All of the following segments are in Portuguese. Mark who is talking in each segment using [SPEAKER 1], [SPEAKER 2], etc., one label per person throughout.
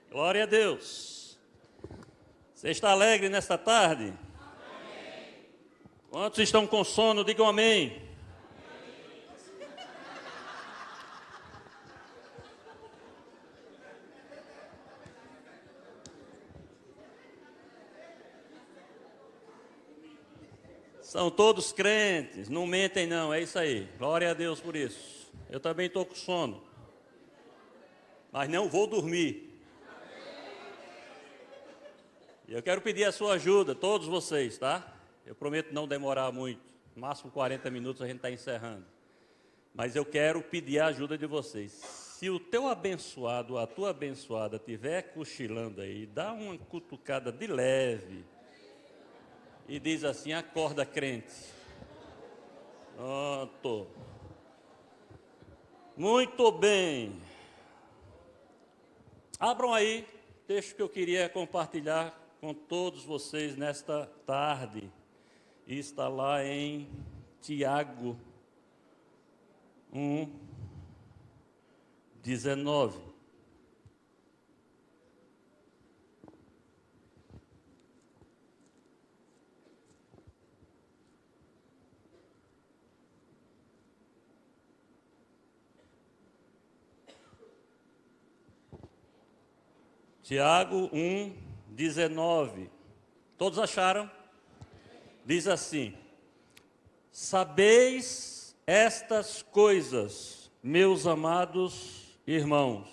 [SPEAKER 1] Glória a Deus. Você está alegre nesta tarde? Amém. Quantos estão com sono? Digam amém. Amém. São todos crentes, não mentem não, é isso aí. Glória a Deus por isso. Eu também estou com sono, mas não vou dormir. E eu quero pedir a sua ajuda, todos vocês, tá? Eu prometo não demorar muito, no máximo 40 minutos a gente está encerrando. Mas eu quero pedir a ajuda de vocês. Se o teu abençoado, a tua abençoada estiver cochilando aí, dá uma cutucada de leve e diz assim: acorda, crente. Pronto. Muito bem. Abram aí o texto que eu queria compartilhar com todos vocês nesta tarde. E está lá em Tiago 1:19. Tiago 1:19. Todos acharam? Diz assim: sabeis estas coisas, meus amados irmãos.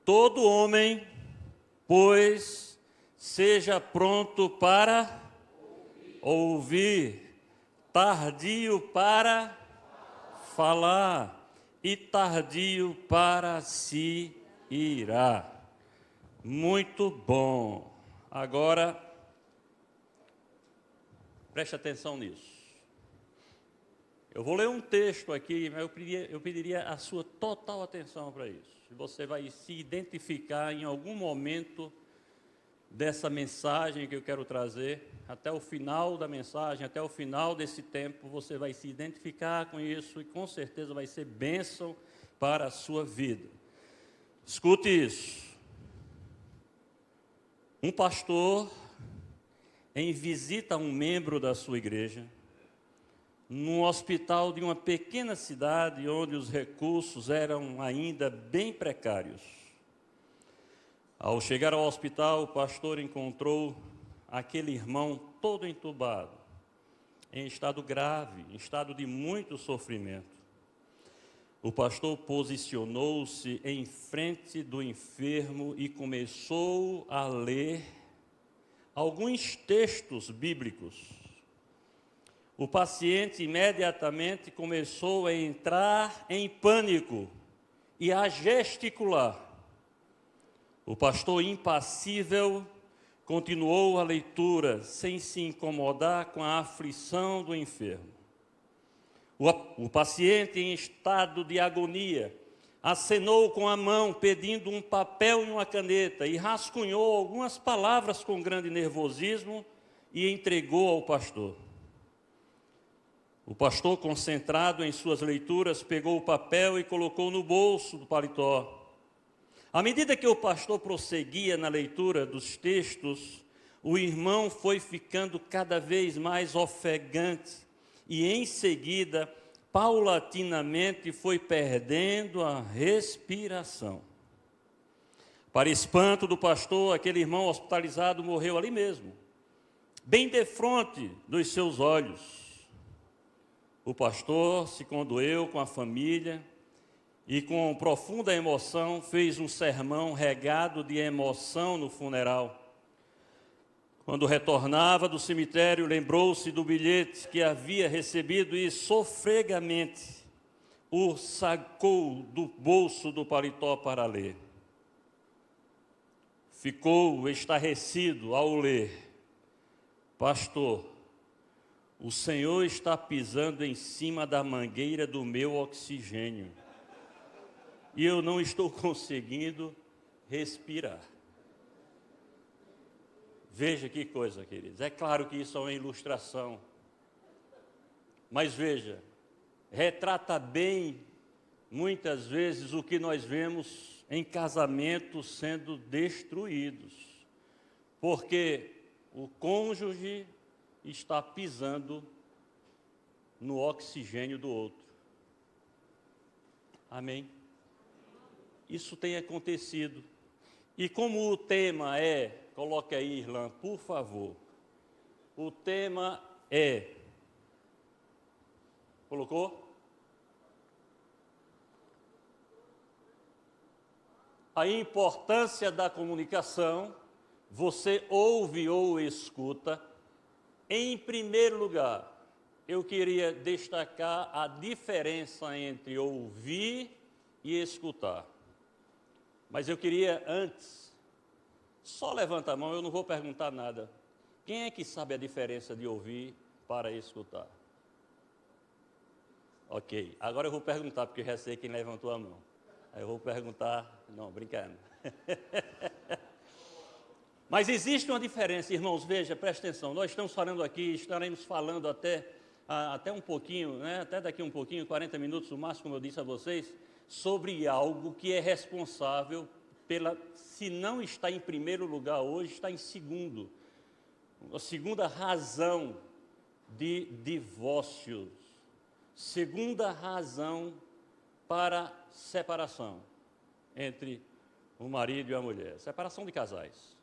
[SPEAKER 1] Todo homem, pois, seja pronto para ouvir, tardio para falar e tardio para se irar. Muito bom. Agora, preste atenção nisso. Eu vou ler um texto aqui, mas eu pediria a sua total atenção para isso. Você vai se identificar em algum momento dessa mensagem que eu quero trazer. Até o final da mensagem, até o final desse tempo, você vai se identificar com isso e com certeza vai ser bênção para a sua vida. Escute isso. Um pastor, em visita a um membro da sua igreja, num hospital de uma pequena cidade onde os recursos eram ainda bem precários. Ao chegar ao hospital, o pastor encontrou aquele irmão todo entubado, em estado grave, em estado de muito sofrimento. O pastor posicionou-se em frente do enfermo e começou a ler alguns textos bíblicos. O paciente imediatamente começou a entrar em pânico e a gesticular. O pastor impassível continuou a leitura, sem se incomodar com a aflição do enfermo. O paciente, em estado de agonia, acenou com a mão, pedindo um papel e uma caneta, e rascunhou algumas palavras com grande nervosismo e entregou ao pastor. O pastor, concentrado em suas leituras, pegou o papel e colocou no bolso do paletó. À medida que o pastor prosseguia na leitura dos textos, o irmão foi ficando cada vez mais ofegante e, em seguida, paulatinamente foi perdendo a respiração. Para espanto do pastor, aquele irmão hospitalizado morreu ali mesmo, bem defronte dos seus olhos. O pastor se condoeu com a família e, com profunda emoção, fez um sermão regado de emoção no funeral. Quando retornava do cemitério, lembrou-se do bilhete que havia recebido e, sofregamente, o sacou do bolso do paletó para ler. Ficou estarrecido ao ler: pastor, o senhor está pisando em cima da mangueira do meu oxigênio e eu não estou conseguindo respirar. Veja que coisa, queridos. É claro que isso é uma ilustração, mas veja, retrata bem muitas vezes, o que nós vemos em casamentos sendo destruídos, porque o cônjuge está pisando no oxigênio do outro. Amém? Isso tem acontecido. E como o tema é, coloque aí, Irlan, por favor. O tema é, colocou? A importância da comunicação, você ouve ou escuta. Em primeiro lugar, eu queria destacar a diferença entre ouvir e escutar. Mas eu queria antes, só levanta a mão, eu não vou perguntar nada. Quem é que sabe a diferença de ouvir para escutar? Ok, agora eu vou perguntar, porque eu já sei quem levantou a mão. Aí eu vou perguntar, não, brincando. Mas existe uma diferença, irmãos, veja, presta atenção. Nós estamos falando aqui, estaremos falando até um pouquinho, né, até daqui um pouquinho, 40 minutos no máximo, como eu disse a vocês, sobre algo que é responsável se não está em primeiro lugar hoje, está em segundo. A segunda razão de divórcios. Segunda razão para separação entre o marido e a mulher. Separação de casais.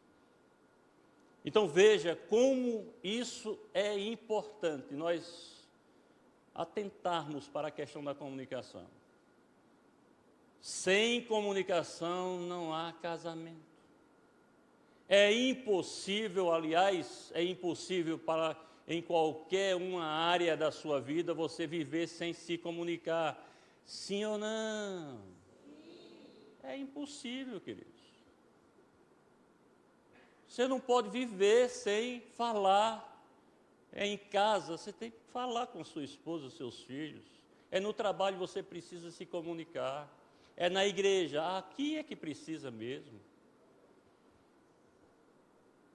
[SPEAKER 1] Então veja como isso é importante, nós atentarmos para a questão da comunicação. Sem comunicação não há casamento. É impossível, aliás, é impossível para em qualquer uma área da sua vida você viver sem se comunicar. Sim ou não? É impossível, queridos. Você não pode viver sem falar. É em casa, você tem que falar com sua esposa, seus filhos. É no trabalho, você precisa se comunicar. É na igreja, aqui é que precisa mesmo.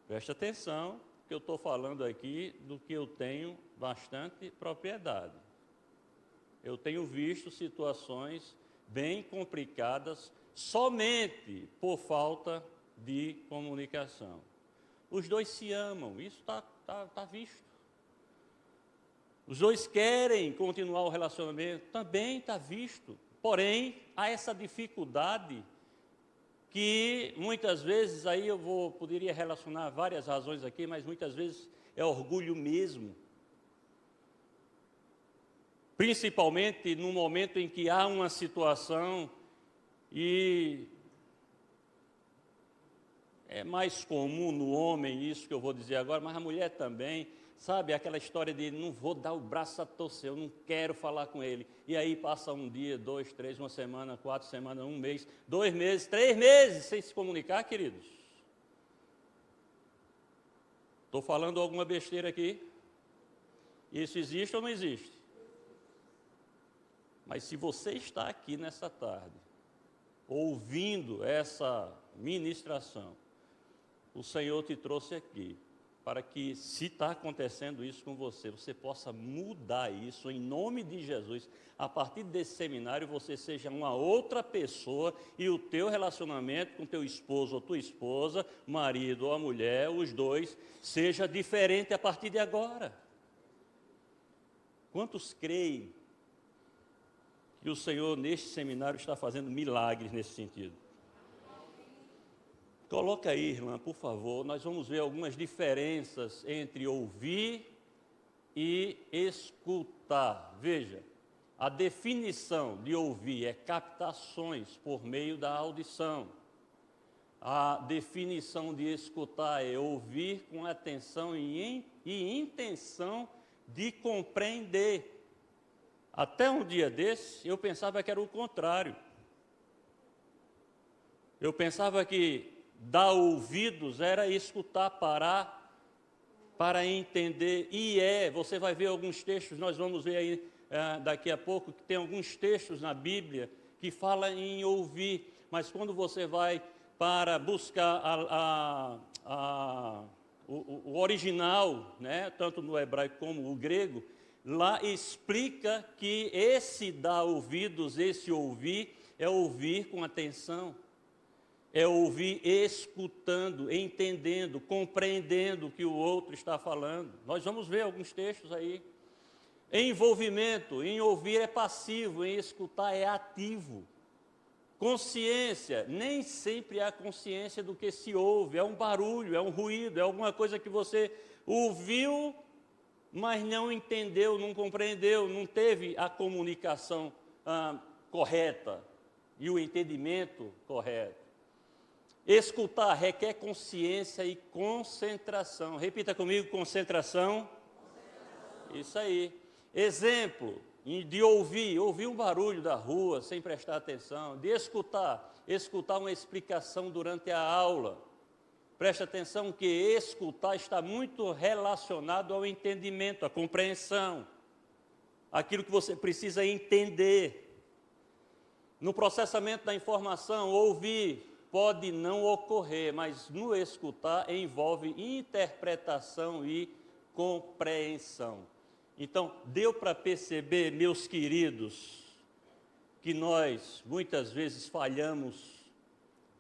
[SPEAKER 1] Preste atenção, que eu estou falando aqui do que eu tenho bastante propriedade. Eu tenho visto situações bem complicadas somente por falta de comunicação. Os dois se amam, isso está visto. Os dois querem continuar o relacionamento, também está visto. Porém, há essa dificuldade que muitas vezes, aí poderia relacionar várias razões aqui, mas muitas vezes é orgulho mesmo. Principalmente no momento em que há uma situação e é mais comum no homem isso que eu vou dizer agora, mas a mulher também, sabe, aquela história de não vou dar o braço a torcer, eu não quero falar com ele. E aí passa um dia, 2, 3, uma semana, 4 semanas, 1 mês, 2 meses, 3 meses sem se comunicar, queridos. Estou falando alguma besteira aqui? Isso existe ou não existe? Mas se você está aqui nessa tarde, ouvindo essa ministração, o Senhor te trouxe aqui para que, se está acontecendo isso com você, você possa mudar isso em nome de Jesus. A partir desse seminário, você seja uma outra pessoa e o teu relacionamento com teu esposo ou tua esposa, marido ou a mulher, os dois, seja diferente a partir de agora. Quantos creem que o Senhor, neste seminário, está fazendo milagres nesse sentido? Coloca aí, irmã, por favor, nós vamos ver algumas diferenças entre ouvir e escutar. Veja, a definição de ouvir é captações por meio da audição. A definição de escutar é ouvir com atenção e intenção de compreender. Até um dia desse, eu pensava que era o contrário. Eu pensava que dar ouvidos era escutar, parar, para entender. E você vai ver alguns textos, nós vamos ver aí daqui a pouco, que tem alguns textos na Bíblia que falam em ouvir. Mas quando você vai para buscar o original, né, tanto no hebraico como o grego, lá explica que esse dar ouvidos, esse ouvir, é ouvir com atenção, é ouvir escutando, entendendo, compreendendo o que o outro está falando. Nós vamos ver alguns textos aí. Envolvimento, em ouvir é passivo, em escutar é ativo. Consciência, nem sempre há consciência do que se ouve, é um barulho, é um ruído, é alguma coisa que você ouviu, mas não entendeu, não compreendeu, não teve a comunicação correta e o entendimento correto. Escutar requer consciência e concentração. Repita comigo, concentração. Isso aí. Exemplo de ouvir um barulho da rua sem prestar atenção. De escutar uma explicação durante a aula. Preste atenção que escutar está muito relacionado ao entendimento, à compreensão. Aquilo que você precisa entender. No processamento da informação, ouvir pode não ocorrer, mas no escutar envolve interpretação e compreensão. Então, deu para perceber, meus queridos, que nós muitas vezes falhamos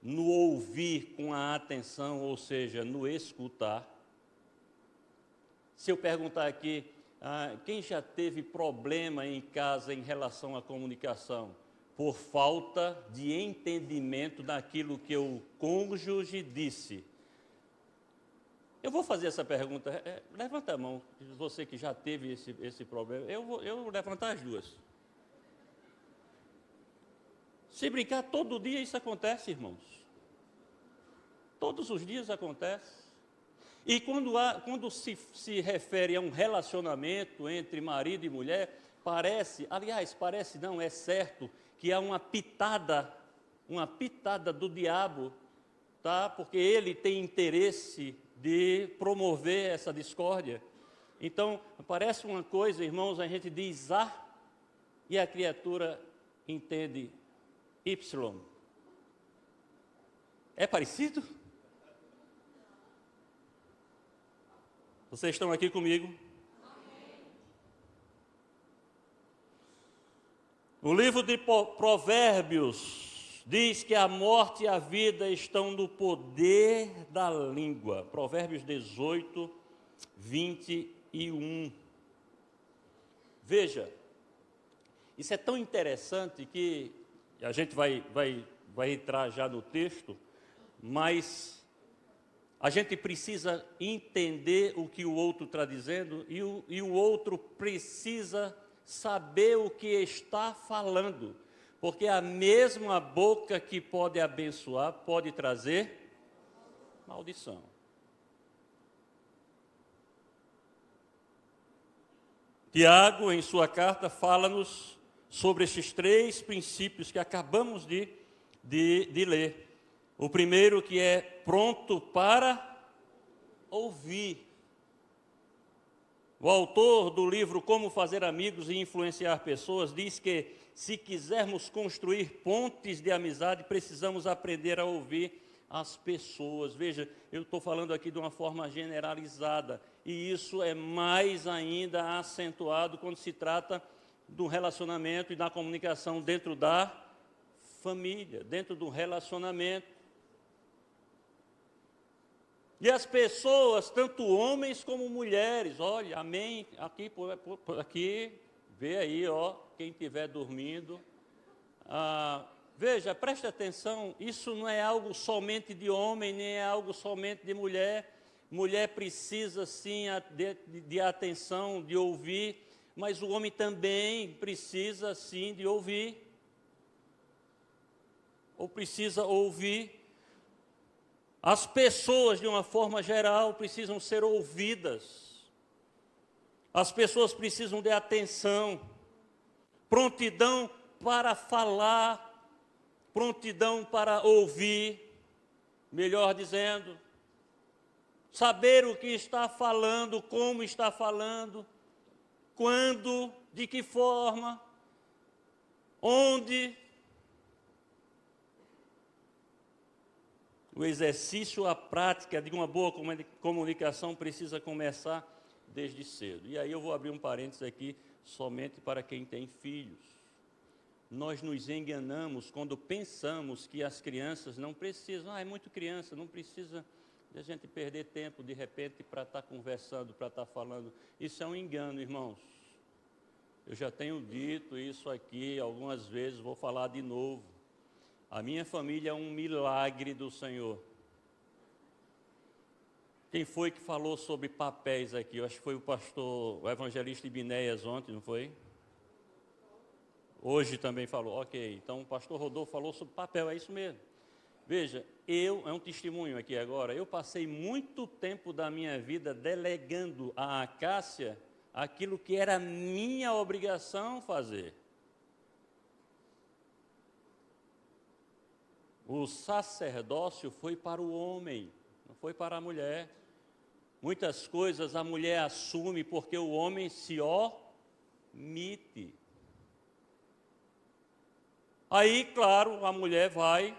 [SPEAKER 1] no ouvir com a atenção, ou seja, no escutar. Se eu perguntar aqui, quem já teve problema em casa em relação à comunicação? Por falta de entendimento daquilo que o cônjuge disse. Eu vou fazer essa pergunta, levanta a mão, você que já teve esse problema, eu vou levantar as duas. Se brincar, todo dia isso acontece, irmãos. Todos os dias acontece. E quando se refere a um relacionamento entre marido e mulher, parece não, é certo, que há uma pitada do diabo, tá? Porque ele tem interesse de promover essa discórdia. Então, parece uma coisa, irmãos, a gente diz A e a criatura entende Y. É parecido? Vocês estão aqui comigo? O livro de Provérbios diz que a morte e a vida estão no poder da língua. Provérbios 18, 21. Veja, isso é tão interessante que a gente vai entrar já no texto, mas a gente precisa entender o que o outro está dizendo e o outro precisa saber o que está falando, porque a mesma boca que pode abençoar pode trazer maldição. Tiago, em sua carta, fala-nos sobre esses três princípios que acabamos de ler. O primeiro, que é pronto para ouvir. O autor do livro Como Fazer Amigos e Influenciar Pessoas diz que, se quisermos construir pontes de amizade, precisamos aprender a ouvir as pessoas. Veja, eu estou falando aqui de uma forma generalizada, e isso é mais ainda acentuado quando se trata do relacionamento e da comunicação dentro da família, dentro do relacionamento. E as pessoas, tanto homens como mulheres, olha, amém, aqui, vê aí, ó, quem estiver dormindo. Veja, preste atenção, isso não é algo somente de homem, nem é algo somente de mulher. Mulher precisa, sim, de atenção, de ouvir, mas o homem também precisa, sim, de ouvir. Ou precisa ouvir. As pessoas, de uma forma geral, precisam ser ouvidas. As pessoas precisam de atenção, prontidão para falar, prontidão para ouvir, melhor dizendo, saber o que está falando, como está falando, quando, de que forma, onde. O exercício, a prática de uma boa comunicação precisa começar desde cedo. E aí eu vou abrir um parênteses aqui, somente para quem tem filhos. Nós nos enganamos quando pensamos que as crianças não precisam, é muito criança, não precisa de a gente perder tempo, de repente, para estar conversando, para estar falando. Isso é um engano, irmãos. Eu já tenho dito isso aqui algumas vezes, vou falar de novo. A minha família é um milagre do Senhor. Quem foi que falou sobre papéis aqui? Eu acho que foi o pastor, o evangelista Ibinéias ontem, não foi? Hoje também falou, ok. Então o pastor Rodolfo falou sobre papel, é isso mesmo. Veja, é um testemunho aqui agora, eu passei muito tempo da minha vida delegando à Cássia aquilo que era minha obrigação fazer. O sacerdócio foi para o homem, não foi para a mulher. Muitas coisas a mulher assume porque o homem se omite. Aí, claro, a mulher vai,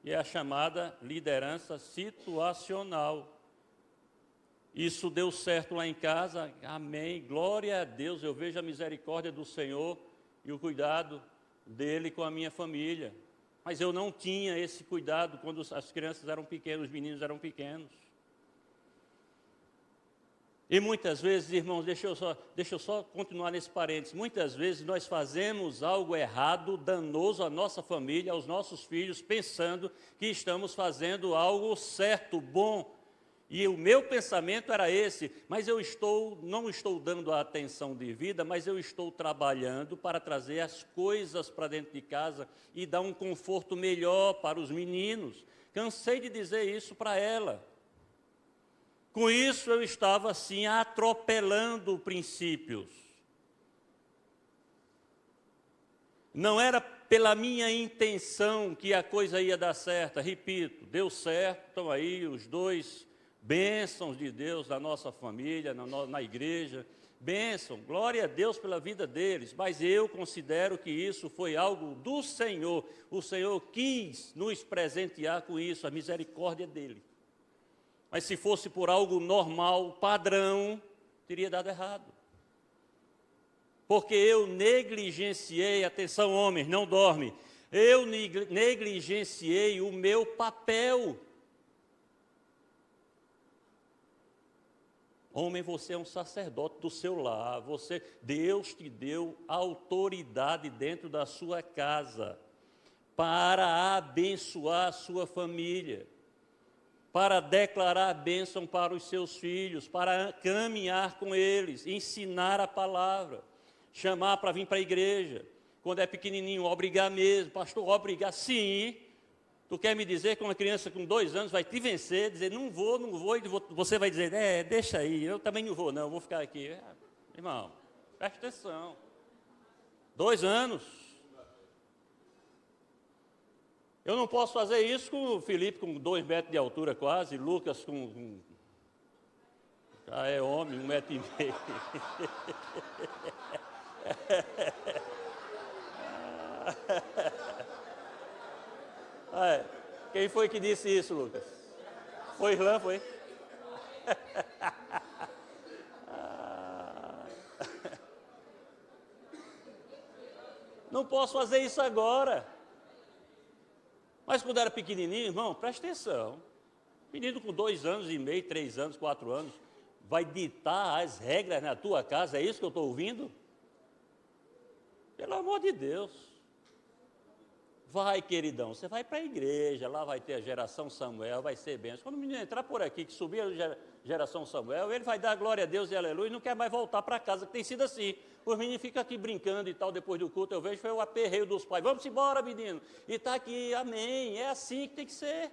[SPEAKER 1] e é a chamada liderança situacional. Isso deu certo lá em casa, amém, glória a Deus, eu vejo a misericórdia do Senhor e o cuidado dele com a minha família. Mas eu não tinha esse cuidado quando as crianças eram pequenas, os meninos eram pequenos. E muitas vezes, irmãos, deixa eu só continuar nesse parênteses, muitas vezes nós fazemos algo errado, danoso à nossa família, aos nossos filhos, pensando que estamos fazendo algo certo, bom. E o meu pensamento era esse, mas não estou dando a atenção devida, mas eu estou trabalhando para trazer as coisas para dentro de casa e dar um conforto melhor para os meninos. Cansei de dizer isso para ela. Com isso eu estava assim atropelando princípios. Não era pela minha intenção que a coisa ia dar certo, repito, deu certo, estão aí os dois bênçãos de Deus na nossa família, na igreja, bênção, glória a Deus pela vida deles, mas eu considero que isso foi algo do Senhor, o Senhor quis nos presentear com isso, a misericórdia dele. Mas se fosse por algo normal, padrão, teria dado errado. Porque eu negligenciei, atenção homens, não dorme, eu negligenciei o meu papel. Homem, você é um sacerdote do seu lar, Deus te deu autoridade dentro da sua casa para abençoar a sua família, para declarar a bênção para os seus filhos, para caminhar com eles, ensinar a palavra, chamar para vir para a igreja. Quando é pequenininho, obrigar mesmo, pastor, obrigar, sim. Tu quer me dizer que uma criança com 2 anos vai te vencer, dizer, não vou, e você vai dizer, deixa aí, eu também não vou, vou ficar aqui. Irmão, presta atenção. 2 anos. Eu não posso fazer isso com o Felipe com 2 metros de altura quase, Lucas já é homem, 1,5 metro. Quem foi que disse isso, Lucas? Foi Irlã, foi? Não posso fazer isso agora. Mas quando era pequenininho, irmão, presta atenção. Menino com 2 anos e meio, 3 anos, 4 anos, vai ditar as regras na tua casa, é isso que eu estou ouvindo? Pelo amor de Deus. Vai, queridão, você vai para a igreja, lá vai ter a geração Samuel, vai ser bênção. Quando o menino entrar por aqui, que subir a geração Samuel, ele vai dar glória a Deus e aleluia e não quer mais voltar para casa, que tem sido assim. Os meninos ficam aqui brincando e tal, depois do culto, eu vejo, foi o aperreio dos pais. Vamos embora, menino. E está aqui, amém. É assim que tem que ser.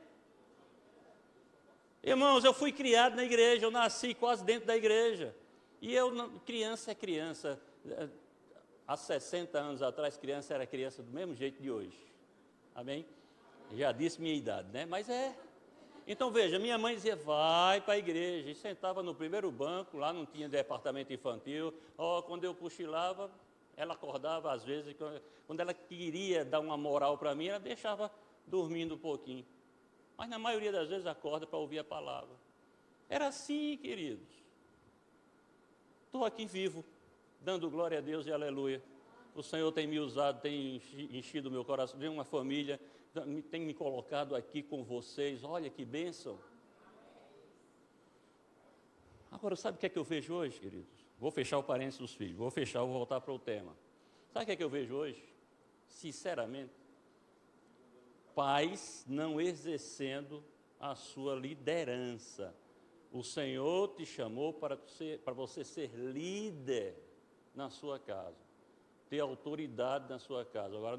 [SPEAKER 1] Irmãos, eu fui criado na igreja, eu nasci quase dentro da igreja. E criança é criança. Há 60 anos atrás, criança era criança do mesmo jeito de hoje. Amém? Já disse minha idade, né? Mas é. Então, veja, minha mãe dizia, vai para a igreja, e sentava no primeiro banco, lá não tinha departamento infantil, quando eu cochilava, ela acordava às vezes, quando ela queria dar uma moral para mim, ela deixava dormindo um pouquinho, mas na maioria das vezes acorda para ouvir a palavra. Era assim, queridos.
[SPEAKER 2] estou aqui vivo, dando glória a Deus e aleluia. O Senhor tem me usado, tem enchido o meu coração, tem uma família, tem me colocado aqui com vocês. Olha que bênção. Agora, sabe o que é que eu vejo hoje, queridos? Vou fechar o parênteses dos filhos, vou voltar para o tema. Sabe o que é que eu vejo hoje? Sinceramente, pais não exercendo a sua liderança. O Senhor te chamou para você ser líder na sua casa, ter autoridade na sua casa. Agora,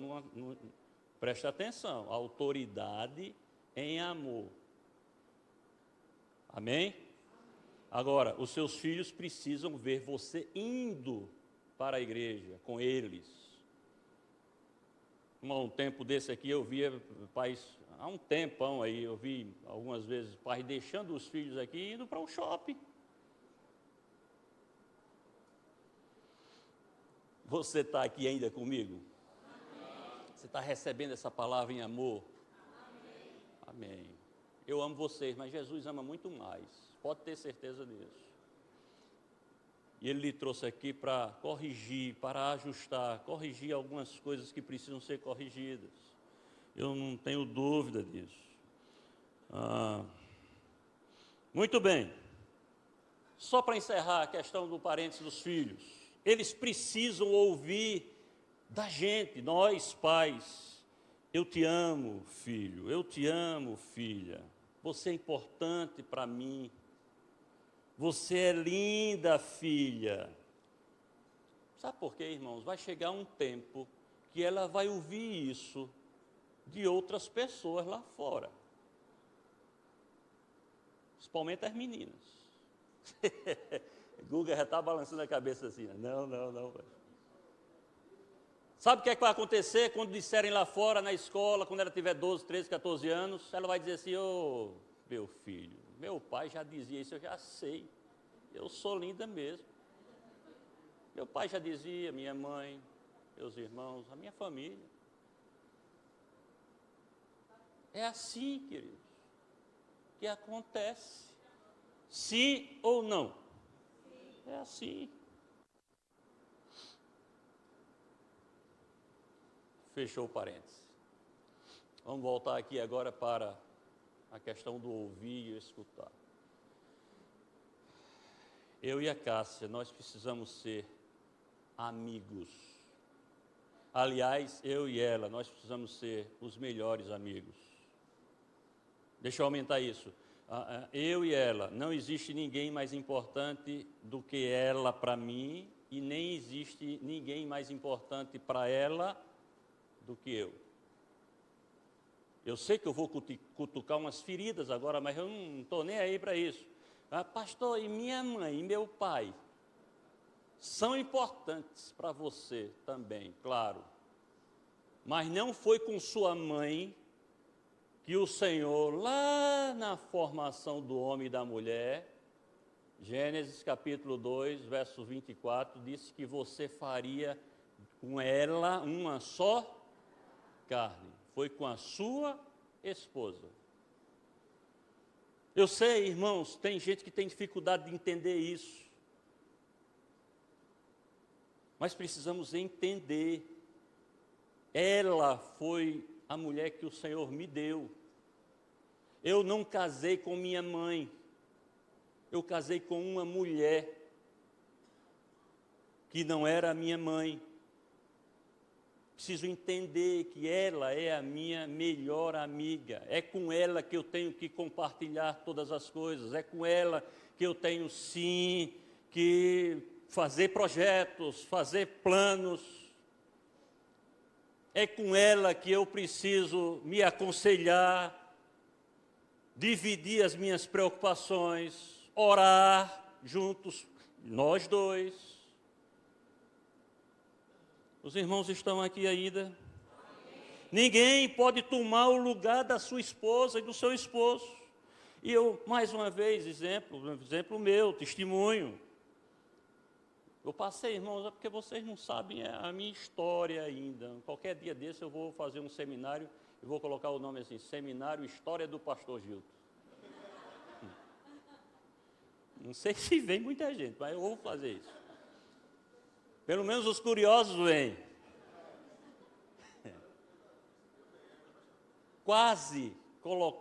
[SPEAKER 2] preste atenção, autoridade em amor. Amém? Agora, os seus filhos precisam ver você indo para a igreja com eles. Um tempo desse aqui eu via pais, há um tempão aí, eu vi algumas vezes pais deixando os filhos aqui e indo para um shopping. Você está aqui ainda comigo? Amém. Você está recebendo essa palavra em amor? Amém. Amém. Eu amo vocês, mas Jesus ama muito mais. Pode ter certeza disso. E Ele lhe trouxe aqui para corrigir, para ajustar, corrigir algumas coisas que precisam ser corrigidas. Eu não tenho dúvida disso. Muito bem. Só para encerrar a questão do parênteses dos filhos. Eles precisam ouvir da gente, nós pais. Eu te amo, filho. Eu te amo, filha. Você é importante para mim. Você é linda, filha. Sabe por quê, irmãos? Vai chegar um tempo que ela vai ouvir isso de outras pessoas lá fora. Principalmente as meninas. Guga já está balançando a cabeça assim. Não. Sabe o que é que vai acontecer quando disserem lá fora, na escola, quando ela tiver 12, 13, 14 anos? Ela vai dizer assim, ô, meu filho, meu pai já dizia isso, eu já sei. Eu sou linda mesmo. Meu pai já dizia, minha mãe, meus irmãos, a minha família. É assim, queridos, que acontece. Sim ou não? É assim. Fechou o parênteses. Vamos voltar aqui agora para a questão do ouvir e escutar. Eu e a Cássia, nós precisamos ser amigos. Aliás, eu e ela, nós precisamos ser os melhores amigos. Deixa eu aumentar isso. Eu e ela, não existe ninguém mais importante do que ela para mim e nem existe ninguém mais importante para ela do que eu. Eu sei que eu vou cutucar umas feridas agora, mas eu não estou nem aí para isso. Pastor, e minha mãe e meu pai são importantes para você também, claro. Mas não foi com sua mãe que o Senhor, lá na formação do homem e da mulher, Gênesis capítulo 2, verso 24, disse que você faria com ela uma só carne. Foi com a sua esposa. Eu sei, irmãos, tem gente que tem dificuldade de entender isso. Mas precisamos entender. Ela foi a mulher que o Senhor me deu. Eu não casei com minha mãe. Eu casei com uma mulher que não era a minha mãe. Preciso entender que ela é a minha melhor amiga. É com ela que eu tenho que compartilhar todas as coisas. É com ela que eu tenho, sim, que fazer projetos, fazer planos. É com ela que eu preciso me aconselhar, dividir as minhas preocupações, orar juntos, nós dois. Os irmãos estão aqui ainda? Amém. Ninguém pode tomar o lugar da sua esposa e do seu esposo. E eu, mais uma vez, exemplo meu, testemunho. Eu passei, irmãos, é porque vocês não sabem a minha história ainda. Qualquer dia desse eu vou fazer um seminário e vou colocar o nome assim, Seminário História do Pastor Gilton. Não sei se vem muita gente, mas eu vou fazer isso. Pelo menos os curiosos vêm. Quase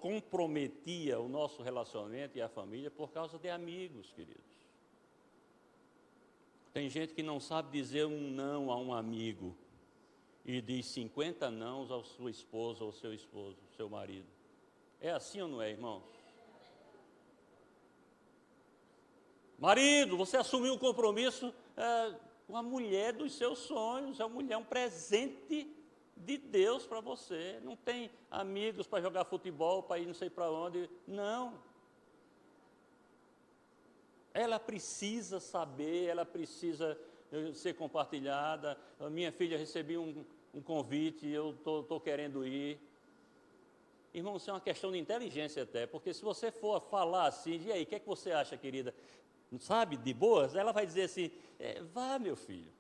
[SPEAKER 2] comprometia o nosso relacionamento e a família por causa de amigos, queridos. Tem gente que não sabe dizer um não a um amigo e diz 50 nãos à sua esposa ou seu esposo, seu marido. É assim ou não é, irmãos? Marido, você assumiu um compromisso com a mulher dos seus sonhos. A mulher é um presente de Deus para você. Não tem amigos para jogar futebol, para ir não sei para onde. Não. Ela precisa saber, ela precisa ser compartilhada. A minha filha recebeu um convite, eu estou querendo ir. Irmão, isso é uma questão de inteligência até, porque se você for falar assim, e aí, o que é que você acha, querida? Sabe, de boas, ela vai dizer assim, vá, meu filho.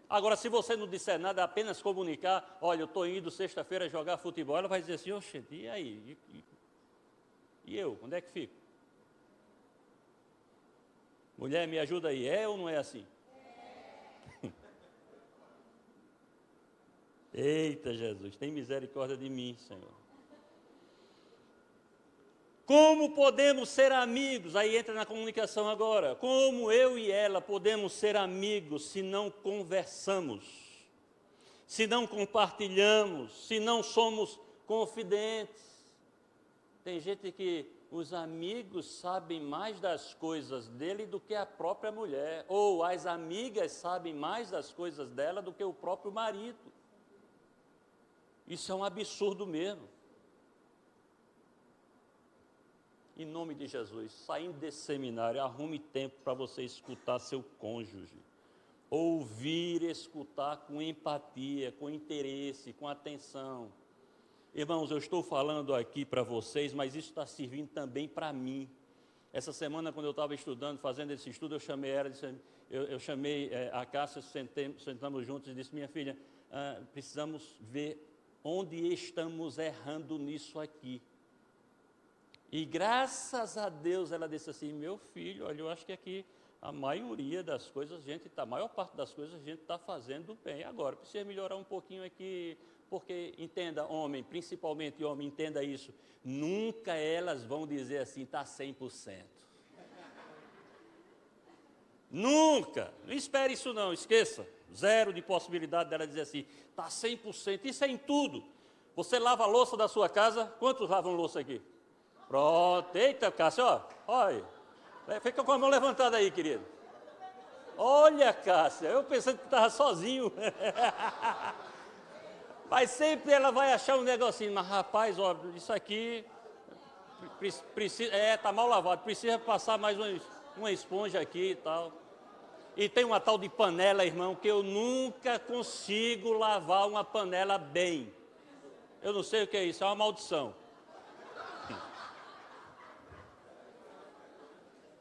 [SPEAKER 2] Agora, se você não disser nada, apenas comunicar, olha, eu estou indo sexta-feira jogar futebol, ela vai dizer assim, oxe, e aí? E eu, onde é que fico? Mulher, me ajuda aí, é ou não é assim? Eita, Jesus, tem misericórdia de mim, Senhor. Como podemos ser amigos? Aí entra na comunicação agora. Como eu e ela podemos ser amigos se não conversamos, se não compartilhamos, se não somos confidentes? Tem gente que os amigos sabem mais das coisas dele do que a própria mulher, ou as amigas sabem mais das coisas dela do que o próprio marido. Isso é um absurdo mesmo. Em nome de Jesus, saindo desse seminário, arrume tempo para você escutar seu cônjuge. Ouvir, escutar com empatia, com interesse, com atenção. Irmãos, eu estou falando aqui para vocês, mas isso está servindo também para mim. Essa semana, quando eu estava estudando, fazendo esse estudo, eu chamei ela, eu chamei a Cássia, sentamos juntos e disse, minha filha, precisamos ver onde estamos errando nisso aqui. E graças a Deus ela disse assim, meu filho, olha, eu acho que aqui a maioria das coisas, a maior parte das coisas a gente está fazendo bem. Agora, precisa melhorar um pouquinho aqui, porque, entenda, homem, principalmente homem, entenda isso, nunca elas vão dizer assim, está 100%. Nunca, não espere isso não, esqueça, zero de possibilidade dela dizer assim, está 100%, isso é em tudo. Você lava a louça da sua casa, quantos lavam louça aqui? Pronto, eita, Cássia, ó, olha, fica com a mão levantada aí, querido. Olha, Cássia, eu pensando que estava sozinho. Mas sempre ela vai achar um negocinho, mas rapaz, ó, isso aqui precisa, está mal lavado, precisa passar mais uma esponja aqui e tal. E tem uma tal de panela, irmão, que eu nunca consigo lavar uma panela bem. Eu não sei o que é isso, é uma maldição.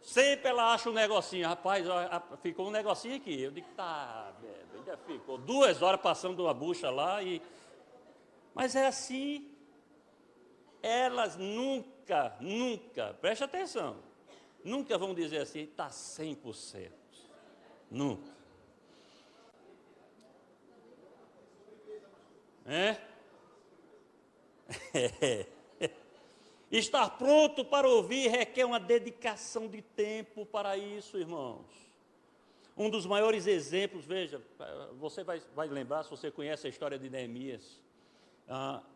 [SPEAKER 2] Sempre ela acha um negocinho, rapaz, ó, ficou um negocinho aqui. Eu digo, tá, velho, ainda ficou 2 horas passando uma bucha lá. Mas é assim. Elas nunca, preste atenção, nunca vão dizer assim, está 100%. Nunca. Estar pronto para ouvir requer uma dedicação de tempo para isso, irmãos. Um dos maiores exemplos, veja, você vai lembrar, se você conhece a história de Neemias.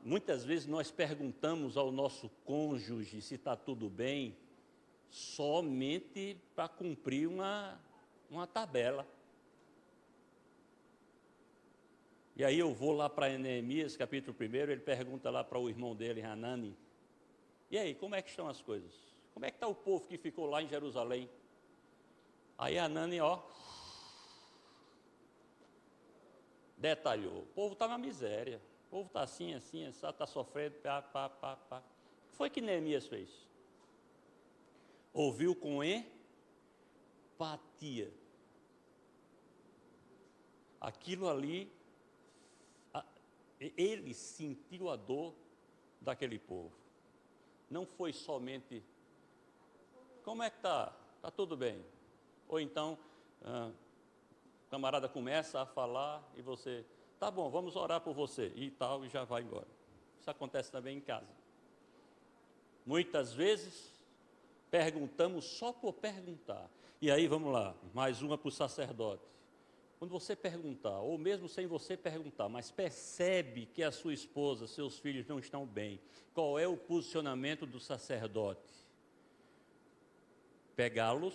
[SPEAKER 2] Muitas vezes nós perguntamos ao nosso cônjuge se está tudo bem, somente para cumprir uma tabela. E aí eu vou lá para Neemias, capítulo 1, ele pergunta lá para o irmão dele, Hanani, e aí, como é que estão as coisas? Como é que está o povo que ficou lá em Jerusalém? Aí Hanani, ó, detalhou, o povo está na miséria, o povo está assim, está sofrendo, pá. O que foi que Neemias fez? Ouviu com empatia. Aquilo ali, ele sentiu a dor daquele povo. Não foi somente, como é que está? Está tudo bem. Ou então, O camarada começa a falar e você, tá bom, vamos orar por você, e tal, e já vai embora. Isso acontece também em casa. Muitas vezes, perguntamos só por perguntar. E aí, vamos lá, mais uma para o sacerdote. Quando você perguntar, ou mesmo sem você perguntar, mas percebe que a sua esposa, seus filhos não estão bem, qual é o posicionamento do sacerdote? Pegá-los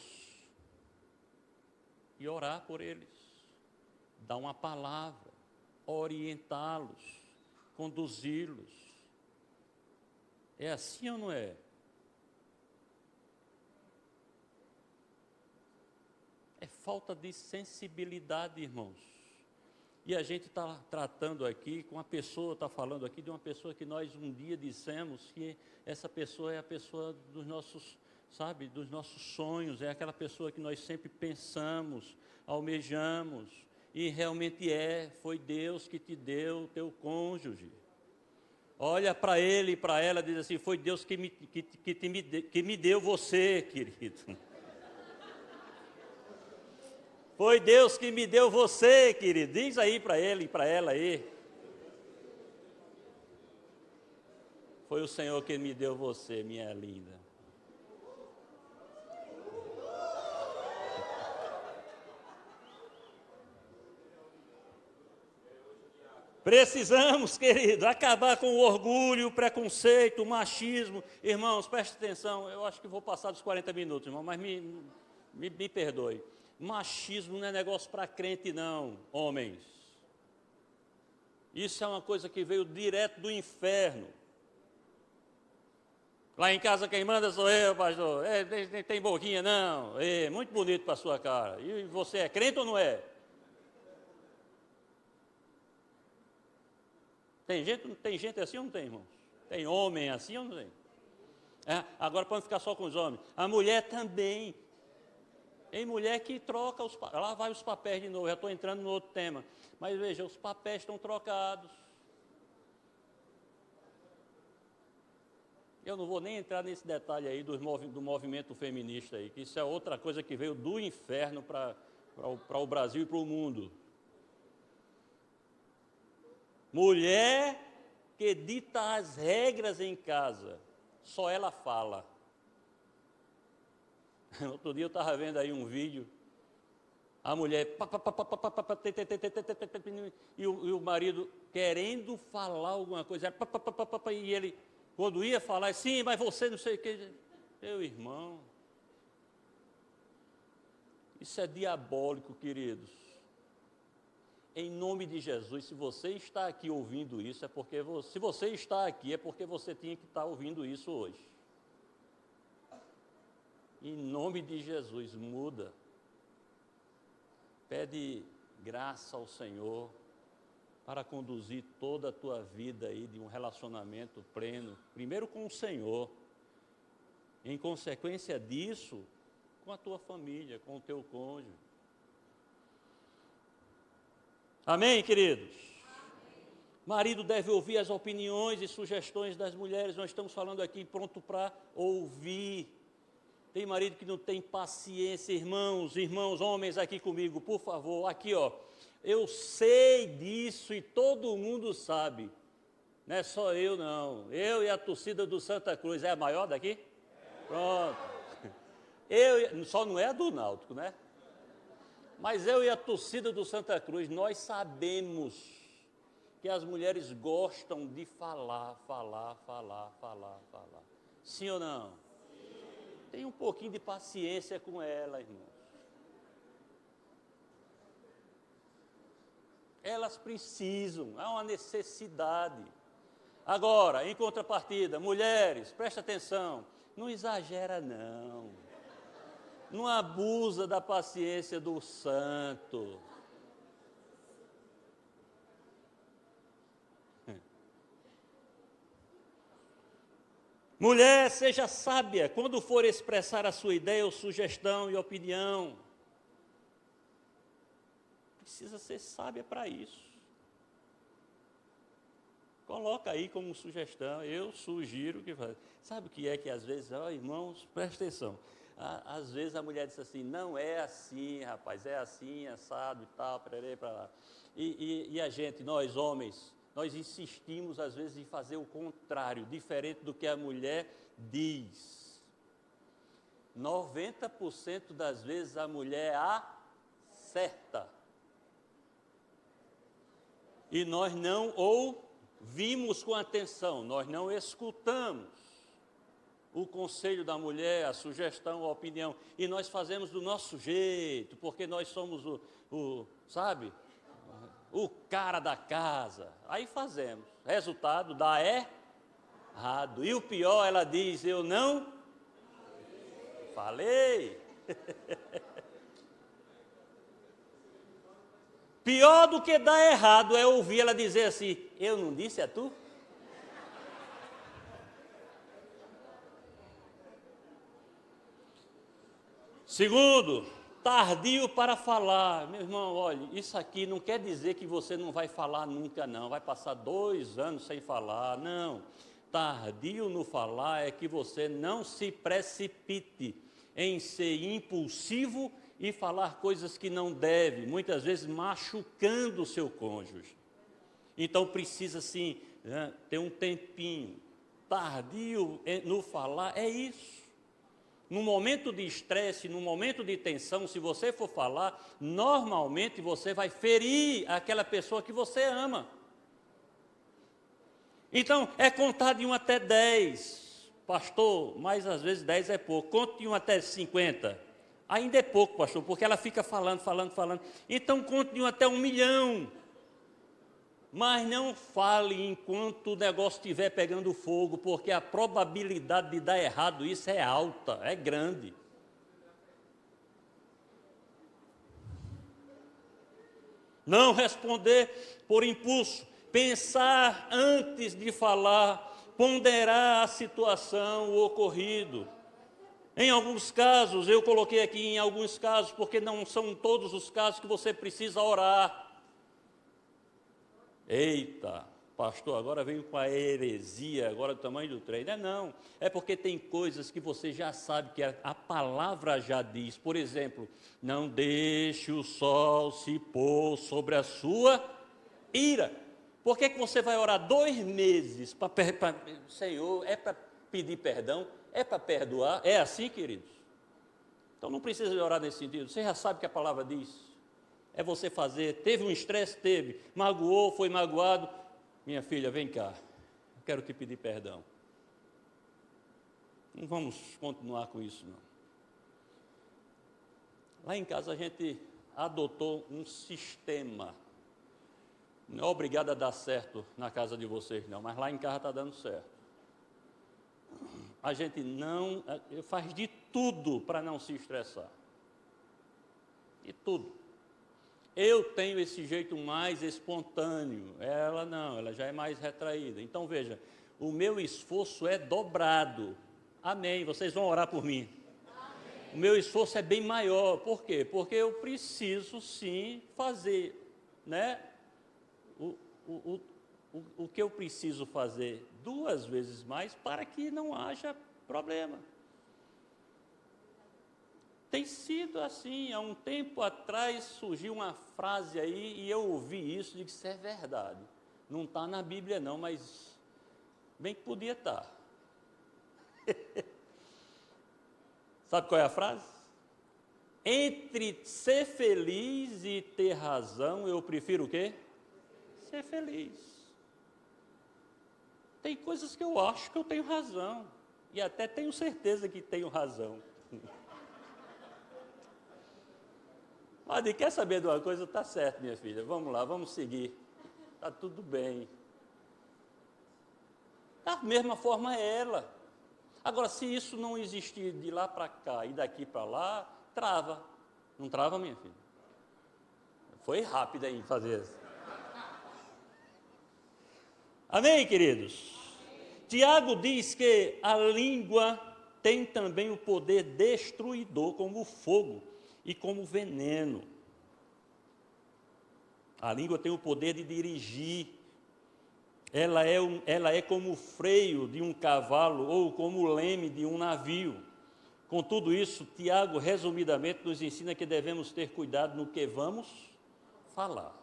[SPEAKER 2] e orar por eles, dar uma palavra, orientá-los, conduzi-los. É assim ou não é? É falta de sensibilidade, irmãos. E a gente está tratando aqui com uma pessoa, está falando aqui de uma pessoa que nós um dia dissemos que essa pessoa é a pessoa dos nossos, sabe, dos nossos sonhos, é aquela pessoa que nós sempre pensamos, almejamos, e realmente foi Deus que te deu o teu cônjuge. Olha para ele e para ela, diz assim, foi Deus que me deu você, querido. Foi Deus que me deu você, querido. Diz aí para ele e para ela aí. Foi o Senhor que me deu você, minha linda. Precisamos, querido, acabar com o orgulho, o preconceito, o machismo. Irmãos, preste atenção, eu acho que vou passar dos 40 minutos, irmão, mas me perdoe. Machismo não é negócio para crente, não, homens. Isso é uma coisa que veio direto do inferno. Lá em casa quem manda sou eu, pastor. Tem boquinha, não. Muito bonito para a sua cara. E você é crente ou não é? Tem gente assim ou não tem, irmãos? Tem homem assim ou não tem? Agora podemos ficar só com os homens. A mulher também. Tem mulher que troca os papéis. Lá vai os papéis de novo, já estou entrando no outro tema. Mas veja, os papéis estão trocados. Eu não vou nem entrar nesse detalhe aí do movimento feminista aí, que isso é outra coisa que veio do inferno para o Brasil e para o mundo. Mulher que dita as regras em casa, só ela fala. Outro dia eu estava vendo aí um vídeo, a mulher, e o marido querendo falar alguma coisa, e ele, quando ia falar, sim, mas você não sei o que, meu irmão, isso é diabólico, queridos. Em nome de Jesus, se você está aqui ouvindo isso, se você está aqui, é porque você tinha que estar ouvindo isso hoje. Em nome de Jesus, muda. Pede graça ao Senhor para conduzir toda a tua vida aí de um relacionamento pleno, primeiro com o Senhor, em consequência disso, com a tua família, com o teu cônjuge. Amém, queridos? Amém. Marido deve ouvir as opiniões e sugestões das mulheres. Nós estamos falando aqui pronto para ouvir. Tem marido que não tem paciência, irmãos, homens aqui comigo, por favor, aqui ó, eu sei disso e todo mundo sabe, não é só eu não, eu e a torcida do Santa Cruz, é a maior daqui? Pronto, só não é a do Náutico, né? Mas eu e a torcida do Santa Cruz, nós sabemos que as mulheres gostam de falar. Sim ou não? Tenha um pouquinho de paciência com ela, irmãos. Elas precisam, há uma necessidade. Agora, em contrapartida, mulheres, presta atenção, não exagera não. Não abusa da paciência do santo. Mulher, seja sábia quando for expressar a sua ideia ou sugestão e opinião. Precisa ser sábia para isso. Coloca aí como sugestão, eu sugiro que faça. Sabe o que é que às vezes, irmãos, presta atenção. Às vezes a mulher diz assim, não é assim, rapaz, é assim, assado e tal, pererê, para lá. E a gente, nós homens, nós insistimos às vezes em fazer o contrário, diferente do que a mulher diz. 90% das vezes a mulher acerta. E nós não ouvimos com atenção, nós não escutamos o conselho da mulher, a sugestão, a opinião, e nós fazemos do nosso jeito, porque nós somos sabe, o cara da casa. Aí fazemos. Resultado, dá errado. E o pior, ela diz, eu não falei. Pior do que dar errado é ouvir ela dizer assim, eu não disse a tu? Segundo, tardio para falar. Meu irmão, olha, isso aqui não quer dizer que você não vai falar nunca, não. Vai passar 2 anos sem falar, não. Tardio no falar é que você não se precipite em ser impulsivo e falar coisas que não deve, muitas vezes machucando o seu cônjuge. Então precisa sim, né, ter um tempinho. Tardio no falar é isso. No momento de estresse, no momento de tensão, se você for falar, normalmente você vai ferir aquela pessoa que você ama. Então, é contar de 1 até 10. Pastor, mas às vezes 10 é pouco. Conte de 1 até 50. Ainda é pouco, pastor, porque ela fica falando. Então, conte de 1 até 1 milhão. Mas não fale enquanto o negócio estiver pegando fogo, porque a probabilidade de dar errado isso é alta, é grande. Não responder por impulso, pensar antes de falar, ponderar a situação, o ocorrido. Em alguns casos, eu coloquei aqui em alguns casos, porque não são todos os casos que você precisa orar. Eita, pastor, agora veio com a heresia, agora do tamanho do trem. Não, é porque tem coisas que você já sabe que a palavra já diz. Por exemplo, não deixe o sol se pôr sobre a sua ira. Por que você vai orar 2 meses para Senhor, é para pedir perdão? É para perdoar? É assim, queridos? Então não precisa orar nesse sentido, você já sabe o que a palavra diz. É você fazer, teve um estresse? Teve, magoou, foi magoado, minha filha, vem cá, eu quero te pedir perdão. Não vamos continuar com isso, não. Lá em casa a gente adotou um sistema, não é obrigado a dar certo na casa de vocês, não, mas lá em casa está dando certo. A gente não, faz de tudo para não se estressar, de tudo. Eu tenho esse jeito mais espontâneo, ela não, ela já é mais retraída. Então veja, o meu esforço é dobrado. Amém, vocês vão orar por mim. Amém. O meu esforço é bem maior, por quê? Porque eu preciso sim fazer, né? O que eu preciso fazer 2 vezes mais para que não haja problema. Tem sido assim, há um tempo atrás surgiu uma frase aí e eu ouvi isso e disse, isso é verdade. Não está na Bíblia não, mas bem que podia estar. Sabe qual é a frase? Entre ser feliz e ter razão, eu prefiro o quê? Ser feliz. Tem coisas que eu acho que eu tenho razão, e até tenho certeza que tenho razão. Mas quer saber de uma coisa? Está certo, minha filha, vamos lá, vamos seguir. Está tudo bem. Da mesma forma ela. Agora, se isso não existir de lá para cá e daqui para lá, trava. Não trava, minha filha? Foi rápido aí fazer isso. Amém, queridos? Tiago diz que a língua tem também o poder destruidor, como o fogo e como o veneno. A língua tem o poder de dirigir. Ela é como o freio de um cavalo ou como o leme de um navio. Com tudo isso, Tiago, resumidamente, nos ensina que devemos ter cuidado no que vamos falar.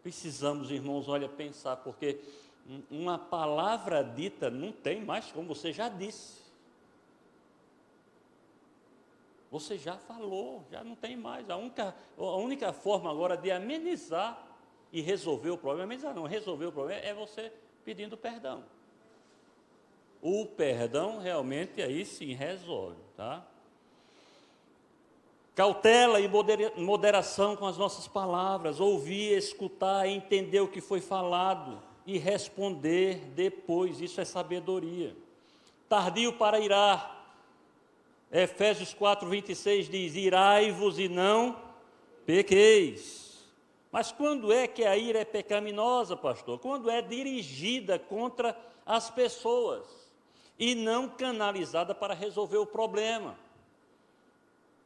[SPEAKER 2] Precisamos, irmãos, olha, pensar, porque uma palavra dita não tem mais, como você já disse. Você já falou, já não tem mais. A única forma agora de amenizar e resolver o problema, amenizar não, resolver o problema é você pedindo perdão. O perdão realmente aí sim resolve, tá? Cautela e moderação com as nossas palavras, ouvir, escutar, entender o que foi falado e responder depois, isso é sabedoria. Tardio para irar. Efésios 4:26 diz: irai-vos e não pequeis. Mas quando é que a ira é pecaminosa, pastor? Quando é dirigida contra as pessoas e não canalizada para resolver o problema.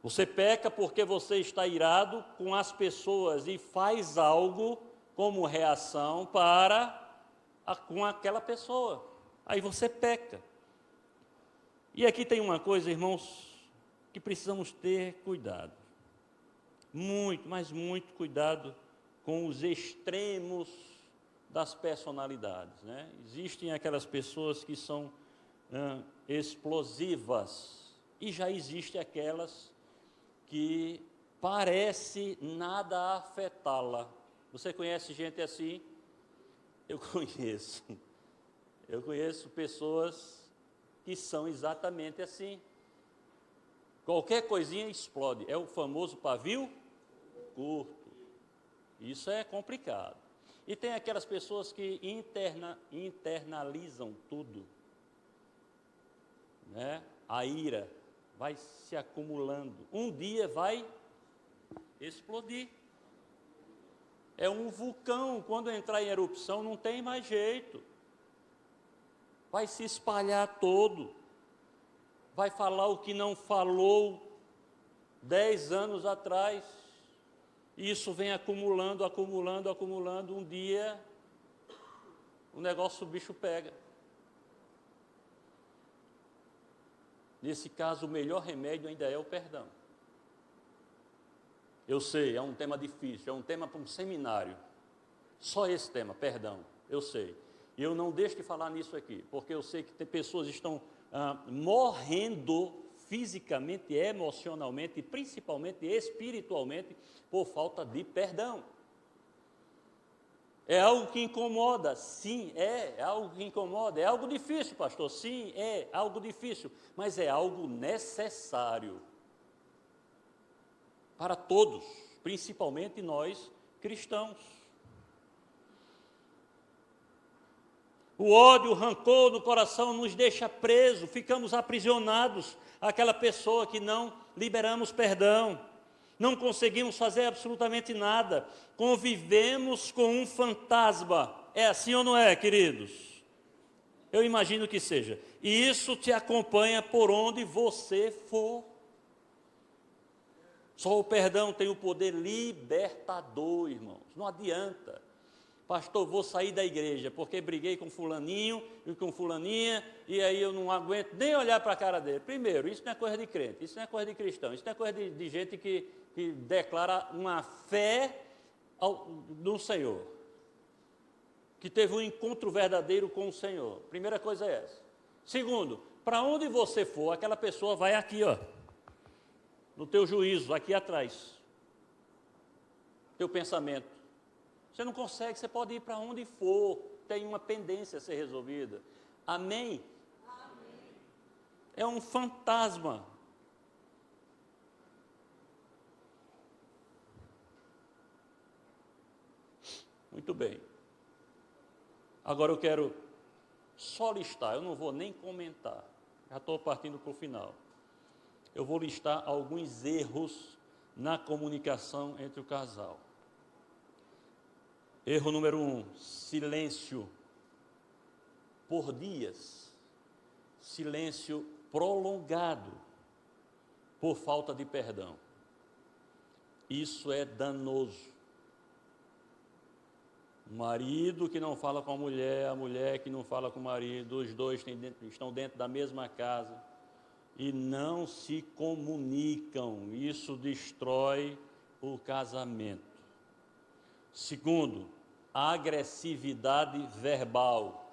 [SPEAKER 2] Você peca porque você está irado com as pessoas e faz algo como reação com aquela pessoa. Aí você peca. E aqui tem uma coisa, irmãos, que precisamos ter cuidado. Muito, mas muito cuidado com os extremos das personalidades, né? Existem aquelas pessoas que são explosivas e já existem aquelas que parece nada afetá-la. Você conhece gente assim? Eu conheço. Eu conheço pessoas que são exatamente assim. Qualquer coisinha explode. É o famoso pavio curto. Isso é complicado. E tem aquelas pessoas que internalizam tudo, né? A ira vai se acumulando. Um dia vai explodir. É um vulcão, quando entrar em erupção não tem mais jeito. Vai se espalhar todo. Vai falar o que não falou 10 anos atrás. E isso vem acumulando. Um dia o negócio, o bicho pega. Nesse caso, o melhor remédio ainda é o perdão. Eu sei, é um tema difícil, é um tema para um seminário. Só esse tema, perdão, eu sei. E eu não deixo de falar nisso aqui, porque eu sei que tem pessoas que estão morrendo fisicamente, emocionalmente e principalmente espiritualmente por falta de perdão. É algo que incomoda? Sim, é algo que incomoda. É algo difícil, pastor? Sim, é algo difícil, mas é algo necessário para todos, principalmente nós cristãos. O ódio, o rancor no coração nos deixa presos, ficamos aprisionados àquela pessoa que não liberamos perdão. Não conseguimos fazer absolutamente nada. Convivemos com um fantasma. É assim ou não é, queridos? Eu imagino que seja. E isso te acompanha por onde você for. Só o perdão tem o poder libertador, irmãos. Não adianta. Pastor, vou sair da igreja porque briguei com fulaninho e com fulaninha e aí eu não aguento nem olhar para a cara dele. Primeiro, isso não é coisa de crente, isso não é coisa de cristão, isso não é coisa de gente que declara uma fé no Senhor, que teve um encontro verdadeiro com o Senhor. Primeira coisa é essa. Segundo, para onde você for, aquela pessoa vai aqui, ó, no teu juízo, aqui atrás, teu pensamento. Você não consegue, você pode ir para onde for, tem uma pendência a ser resolvida. Amém? Amém. É um fantasma. Muito bem. Agora eu quero só listar, eu não vou nem comentar, já estou partindo para o final. Eu vou listar alguns erros na comunicação entre o casal. Erro número 1, silêncio por dias, silêncio prolongado por falta de perdão. Isso é danoso. O marido que não fala com a mulher que não fala com o marido, os dois estão dentro da mesma casa e não se comunicam. Isso destrói o casamento. Segundo, agressividade verbal.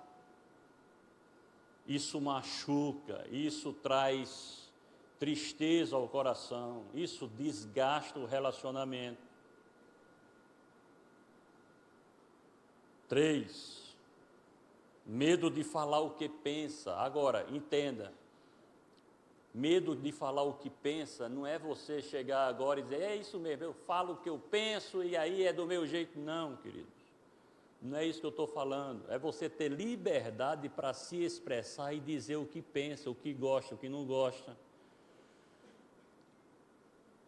[SPEAKER 2] Isso machuca, isso traz tristeza ao coração, isso desgasta o relacionamento. 3, medo de falar o que pensa. Agora, entenda, medo de falar o que pensa não é você chegar agora e dizer, é isso mesmo, eu falo o que eu penso e aí é do meu jeito. Não, queridos, não é isso que eu estou falando. É você ter liberdade para se expressar e dizer o que pensa, o que gosta, o que não gosta,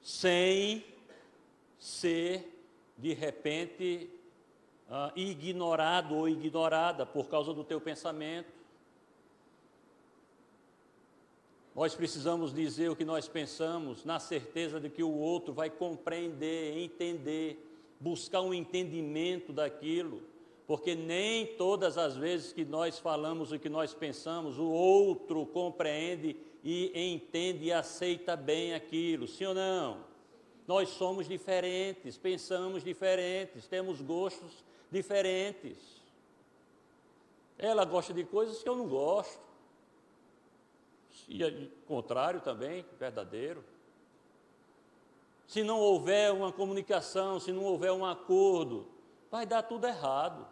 [SPEAKER 2] sem ser, de repente, ignorado ou ignorada por causa do teu pensamento. Nós precisamos dizer o que nós pensamos, na certeza de que o outro vai compreender, entender, buscar um entendimento daquilo, porque nem todas as vezes que nós falamos o que nós pensamos, o outro compreende e entende e aceita bem aquilo, sim ou não? Nós somos diferentes, pensamos diferentes, temos gostos diferentes. Ela gosta de coisas que eu não gosto. E o contrário também, verdadeiro. Se não houver uma comunicação, se não houver um acordo, vai dar tudo errado.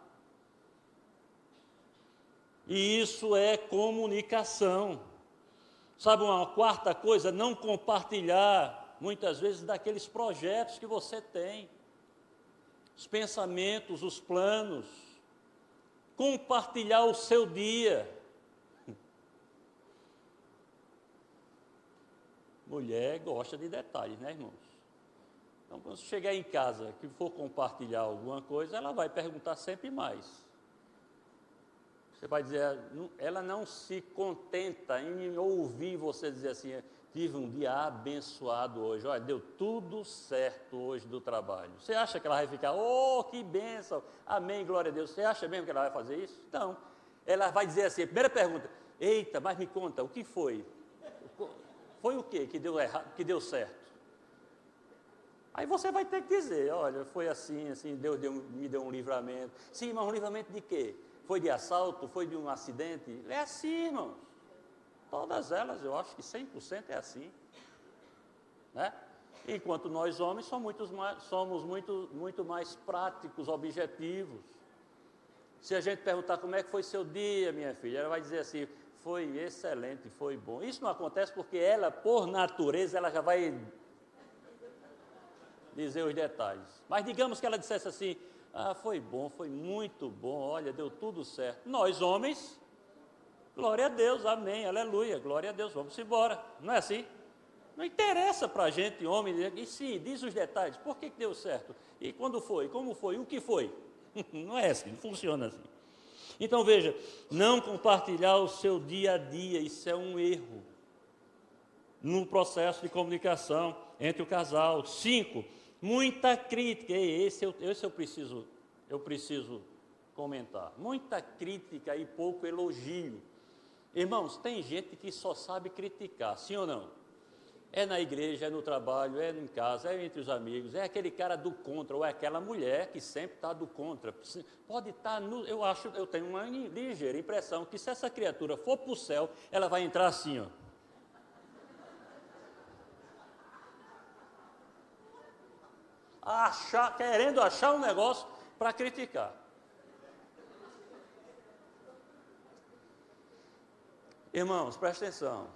[SPEAKER 2] E isso é comunicação. Sabe uma quarta coisa? Não compartilhar, muitas vezes, daqueles projetos que você tem. Os pensamentos, os planos. Compartilhar o seu dia. Mulher gosta de detalhes, né, irmãos? Então, quando você chegar em casa, que for compartilhar alguma coisa, ela vai perguntar sempre mais. Você vai dizer, ela não se contenta em ouvir você dizer assim, tive um dia abençoado hoje, olha, deu tudo certo hoje do trabalho. Você acha que ela vai ficar, oh, que bênção, amém, glória a Deus. Você acha mesmo que ela vai fazer isso? Não. Ela vai dizer assim, primeira pergunta, eita, mas me conta, o que foi? Foi o quê que deu errado, que deu certo? Aí você vai ter que dizer, olha, foi assim, Deus me deu um livramento. Sim, mas um livramento de quê? Foi de assalto? Foi de um acidente? É assim, irmãos. Todas elas, eu acho que 100% é assim. Né? Enquanto nós homens somos muito mais práticos, objetivos. Se a gente perguntar como é que foi seu dia, minha filha, ela vai dizer assim, foi excelente, foi bom. Isso não acontece porque ela, por natureza, ela já vai dizer os detalhes. Mas digamos que ela dissesse assim, foi bom, foi muito bom, olha, deu tudo certo. Nós, homens, glória a Deus, amém, aleluia, glória a Deus, vamos embora. Não é assim? Não interessa para a gente, homem, e sim, diz os detalhes, por que deu certo? E quando foi? Como foi? O que foi? Não é assim, não funciona assim. Então veja, não compartilhar o seu dia a dia, isso é um erro no processo de comunicação entre o casal. 5, muita crítica, esse eu preciso comentar. Muita crítica e pouco elogio. Irmãos, tem gente que só sabe criticar, sim ou não? É na igreja, é no trabalho, é em casa, é entre os amigos, é aquele cara do contra, ou é aquela mulher que sempre está do contra. Pode estar, eu tenho uma ligeira impressão que se essa criatura for para o céu, ela vai entrar assim, ó. Querendo achar um negócio para criticar. Irmãos, presta atenção,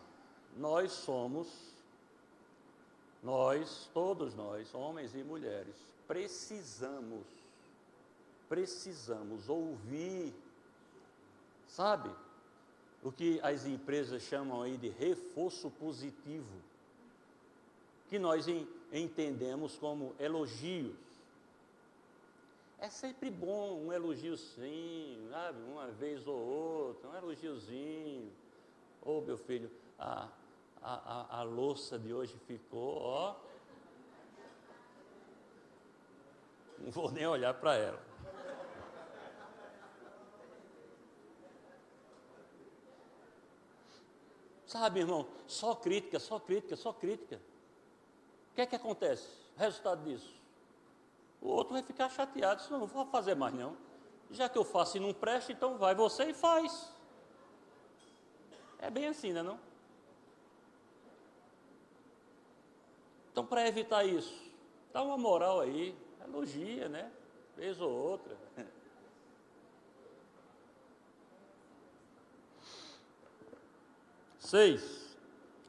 [SPEAKER 2] todos nós, homens e mulheres, precisamos ouvir, sabe, o que as empresas chamam aí de reforço positivo, que nós entendemos como elogios. É sempre bom um elogiozinho, sabe, uma vez ou outra, um elogiozinho. Ô, meu filho, a louça de hoje ficou, ó. Não vou nem olhar para ela. Sabe, irmão, só crítica, só crítica, só crítica. O que é que acontece? Resultado disso? O outro vai ficar chateado, disse, não vou fazer mais não. Já que eu faço e não presta, então vai você e faz. É bem assim, né, não? Então, para evitar isso, dá uma moral aí, elogia, né? Vez ou outra. 6,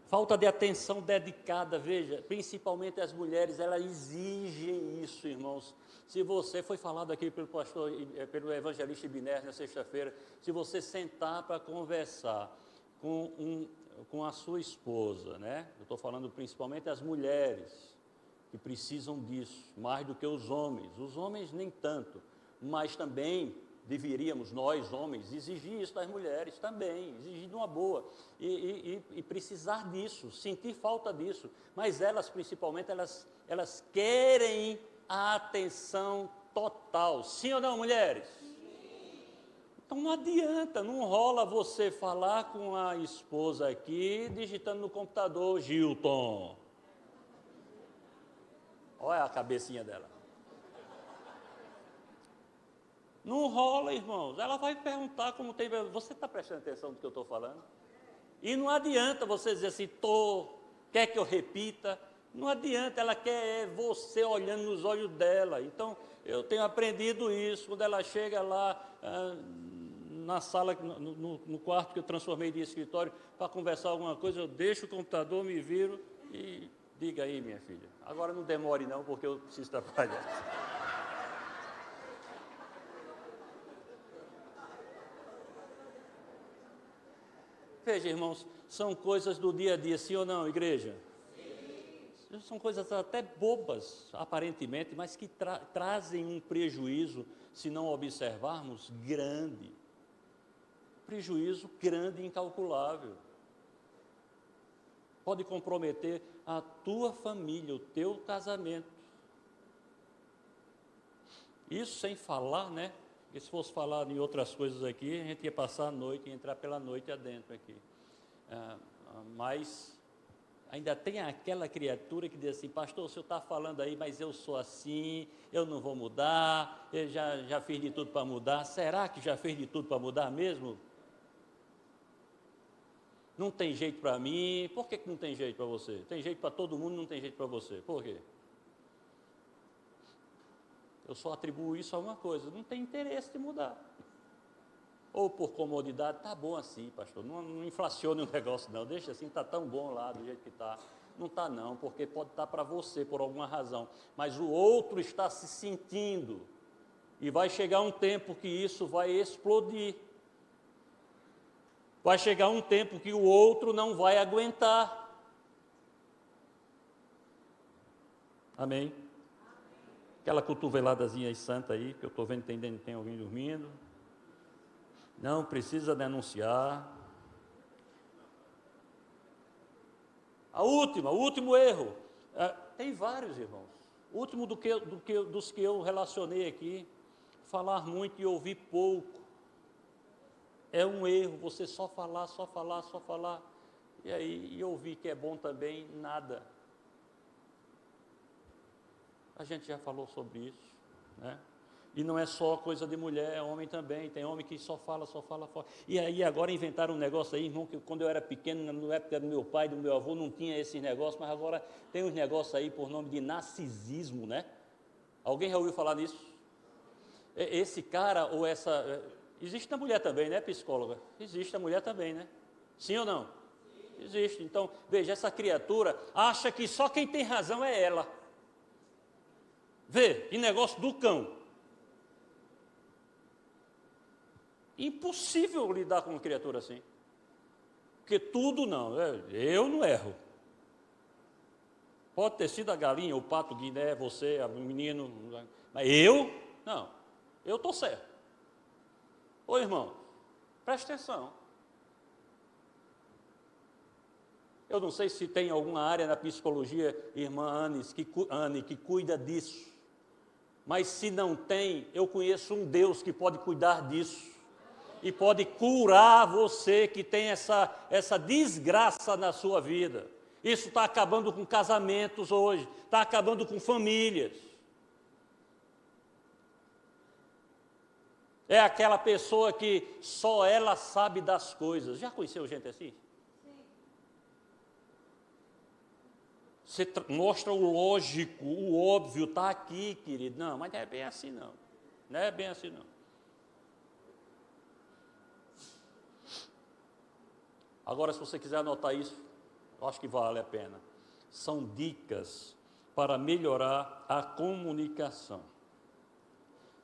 [SPEAKER 2] falta de atenção dedicada, veja, principalmente as mulheres, elas exigem isso, irmãos. Se você, foi falado aqui pelo pastor, pelo evangelista Ibner na sexta-feira, se você sentar para conversar com a sua esposa, né? Eu estou falando principalmente as mulheres, que precisam disso, mais do que os homens nem tanto, mas também deveríamos, nós homens, exigir isso das mulheres também, exigir de uma boa, e precisar disso, sentir falta disso, mas elas principalmente, elas querem a atenção total, sim ou não, mulheres? Sim. Então não adianta, não rola você falar com a esposa aqui, digitando no computador, Gilton, olha a cabecinha dela. Não rola, irmãos. Ela vai perguntar como tem... Você está prestando atenção no que eu estou falando? E não adianta você dizer assim, quer que eu repita? Não adianta, ela quer você olhando nos olhos dela. Então, eu tenho aprendido isso. Quando ela chega lá na sala, no quarto que eu transformei de escritório, para conversar alguma coisa, eu deixo o computador, me viro e diga aí, minha filha. Agora não demore não, porque eu preciso trabalhar. Veja, irmãos, são coisas do dia a dia, sim ou não, igreja? Sim. São coisas até bobas, aparentemente, mas que trazem um prejuízo, se não observarmos, grande. Prejuízo grande e incalculável. Pode comprometer a tua família, o teu casamento. Isso sem falar, né? Porque se fosse falar em outras coisas aqui, a gente ia passar a noite, ia entrar pela noite adentro aqui. Mas ainda tem aquela criatura que diz assim, pastor, o senhor está falando aí, mas eu sou assim, eu não vou mudar, eu já fiz de tudo para mudar. Será que já fez de tudo para mudar mesmo? Não tem jeito para mim. Por que não tem jeito para você? Tem jeito para todo mundo, não tem jeito para você. Por quê? Eu só atribuo isso a uma coisa, não tem interesse de mudar. Ou por comodidade, está bom assim, pastor, não inflacione o negócio não, deixa assim, está tão bom lá do jeito que está. Não está não, porque pode estar para você por alguma razão, mas o outro está se sentindo, e vai chegar um tempo que isso vai explodir. Vai chegar um tempo que o outro não vai aguentar. Amém? Aquela cotoveladazinha aí santa aí, que eu estou vendo que tem alguém dormindo. Não precisa denunciar. O último erro. Tem vários, irmãos. O último dos que eu relacionei aqui, falar muito e ouvir pouco. É um erro, você só falar. E aí, ouvir que é bom também, nada. A gente já falou sobre isso, né? E não é só coisa de mulher, é homem também. Tem homem que só fala. E aí agora inventaram um negócio aí, irmão, que quando eu era pequeno, na época do meu pai, do meu avô, não tinha esse negócio, mas agora tem uns negócios aí por nome de narcisismo, né? Alguém já ouviu falar nisso? Esse cara ou essa... Existe na mulher também, né, psicóloga? Existe a mulher também, né? Sim ou não? Sim. Existe. Então, veja, essa criatura acha que só quem tem razão é ela. Vê, que negócio do cão. Impossível lidar com uma criatura assim. Porque tudo não, eu não erro. Pode ter sido a galinha, o pato, o guiné, você, o menino, mas eu, não, eu estou certo. Ô irmão, preste atenção. Eu não sei se tem alguma área na psicologia, irmã Anne, que cuida disso. Mas se não tem, eu conheço um Deus que pode cuidar disso. e pode curar você que tem essa desgraça na sua vida. Isso está acabando com casamentos hoje, está acabando com famílias. É aquela pessoa que só ela sabe das coisas. Já conheceu gente assim? Você mostra o lógico, o óbvio, está aqui, querido. Não, mas não é bem assim não. Não é bem assim não. Agora, se você quiser anotar isso, eu acho que vale a pena. São dicas para melhorar a comunicação.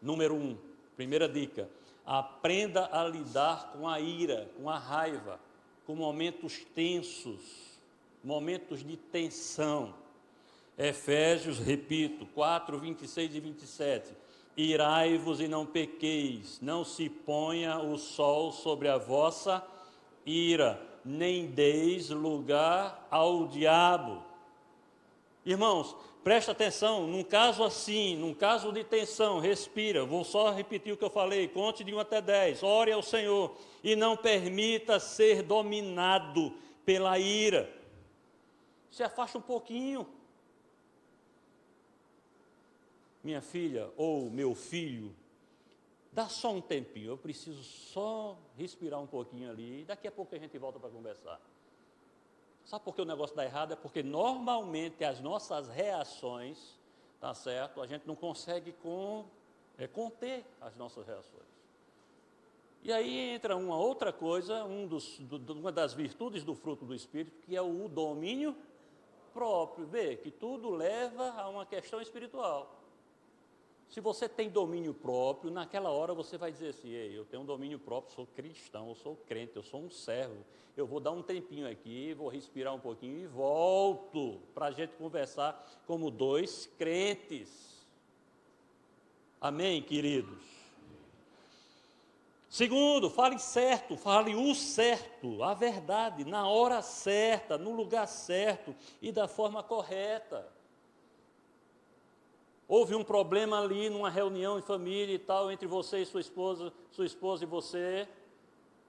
[SPEAKER 2] Número 1, primeira dica. Aprenda a lidar com a ira, com a raiva, com momentos tensos. Momentos de tensão. Efésios, repito, 4, 26 e 27. Irai-vos e não pequeis, não se ponha o sol sobre a vossa ira, nem deis lugar ao diabo. Irmãos, presta atenção, num caso assim, num caso de tensão, respira, vou só repetir o que eu falei, conte de 1 até 10, ore ao Senhor e não permita ser dominado pela ira. Se afasta um pouquinho. Minha filha ou meu filho, dá só um tempinho, eu preciso só respirar um pouquinho ali, e daqui a pouco a gente volta para conversar. Sabe por que o negócio dá errado? É porque normalmente as nossas reações, tá certo? A gente não consegue conter as nossas reações. E aí entra uma outra coisa, uma das virtudes do fruto do Espírito, que é o domínio próprio. Vê que tudo leva a uma questão espiritual. Se você tem domínio próprio, naquela hora você vai dizer assim: ei, eu tenho um domínio próprio, sou cristão, eu sou crente, eu sou um servo, eu vou dar um tempinho aqui, vou respirar um pouquinho e volto para a gente conversar como dois crentes. Amém, queridos? Segundo, fale certo, fale o certo, a verdade, na hora certa, no lugar certo e da forma correta. Houve um problema ali numa reunião em família e tal, entre você e sua esposa e você.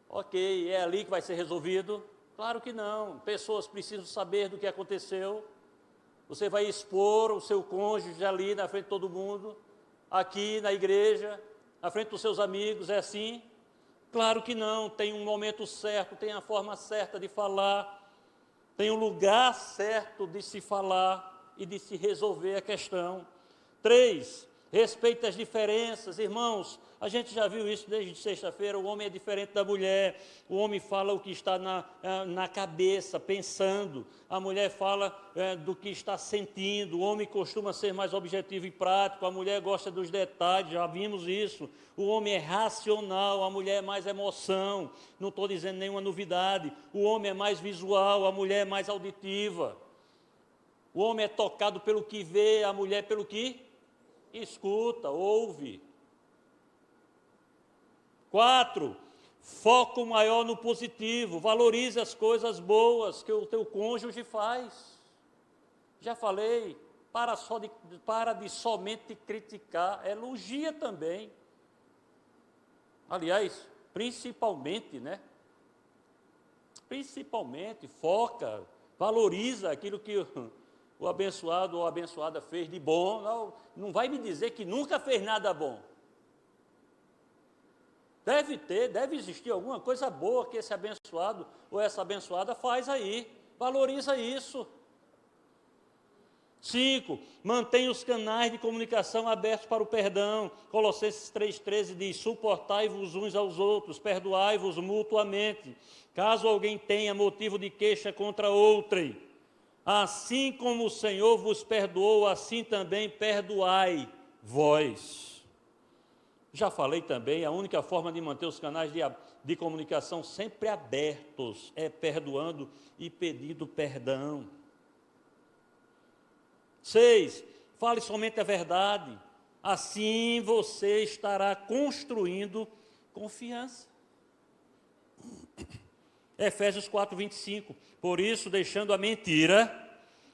[SPEAKER 2] Ok, é ali que vai ser resolvido? Claro que não. Pessoas precisam saber do que aconteceu. Você vai expor o seu cônjuge ali na frente de todo mundo, aqui na igreja, na frente dos seus amigos, é assim? Claro que não, tem um momento certo, tem a forma certa de falar, tem o lugar certo de se falar e de se resolver a questão. 3, respeite as diferenças. Irmãos, a gente já viu isso desde sexta-feira, o homem é diferente da mulher, o homem fala o que está na cabeça, pensando, a mulher fala do que está sentindo, o homem costuma ser mais objetivo e prático, a mulher gosta dos detalhes, já vimos isso, o homem é racional, a mulher é mais emoção, não estou dizendo nenhuma novidade, o homem é mais visual, a mulher é mais auditiva, o homem é tocado pelo que vê, a mulher pelo que escuta, ouve. 4, foco maior no positivo, valorize as boas que o teu cônjuge faz. Já falei, para de somente criticar, elogia também. Aliás, principalmente, Principalmente, foca, valoriza aquilo que o abençoado ou a abençoada fez de bom. Não vai me dizer que nunca fez nada bom. Deve existir alguma coisa boa que esse abençoado ou essa abençoada faz aí. Valoriza isso. 5, mantenha os canais de comunicação abertos para o perdão. Colossenses 3,13 diz: suportai-vos uns aos outros, perdoai-vos mutuamente, caso alguém tenha motivo de queixa contra outrem. Assim como o Senhor vos perdoou, assim também perdoai vós. Já falei também, a única forma de manter os canais de comunicação sempre abertos é perdoando e pedindo perdão. 6, fale somente a verdade, assim você estará construindo confiança. Efésios 4, 25, por isso, deixando a mentira,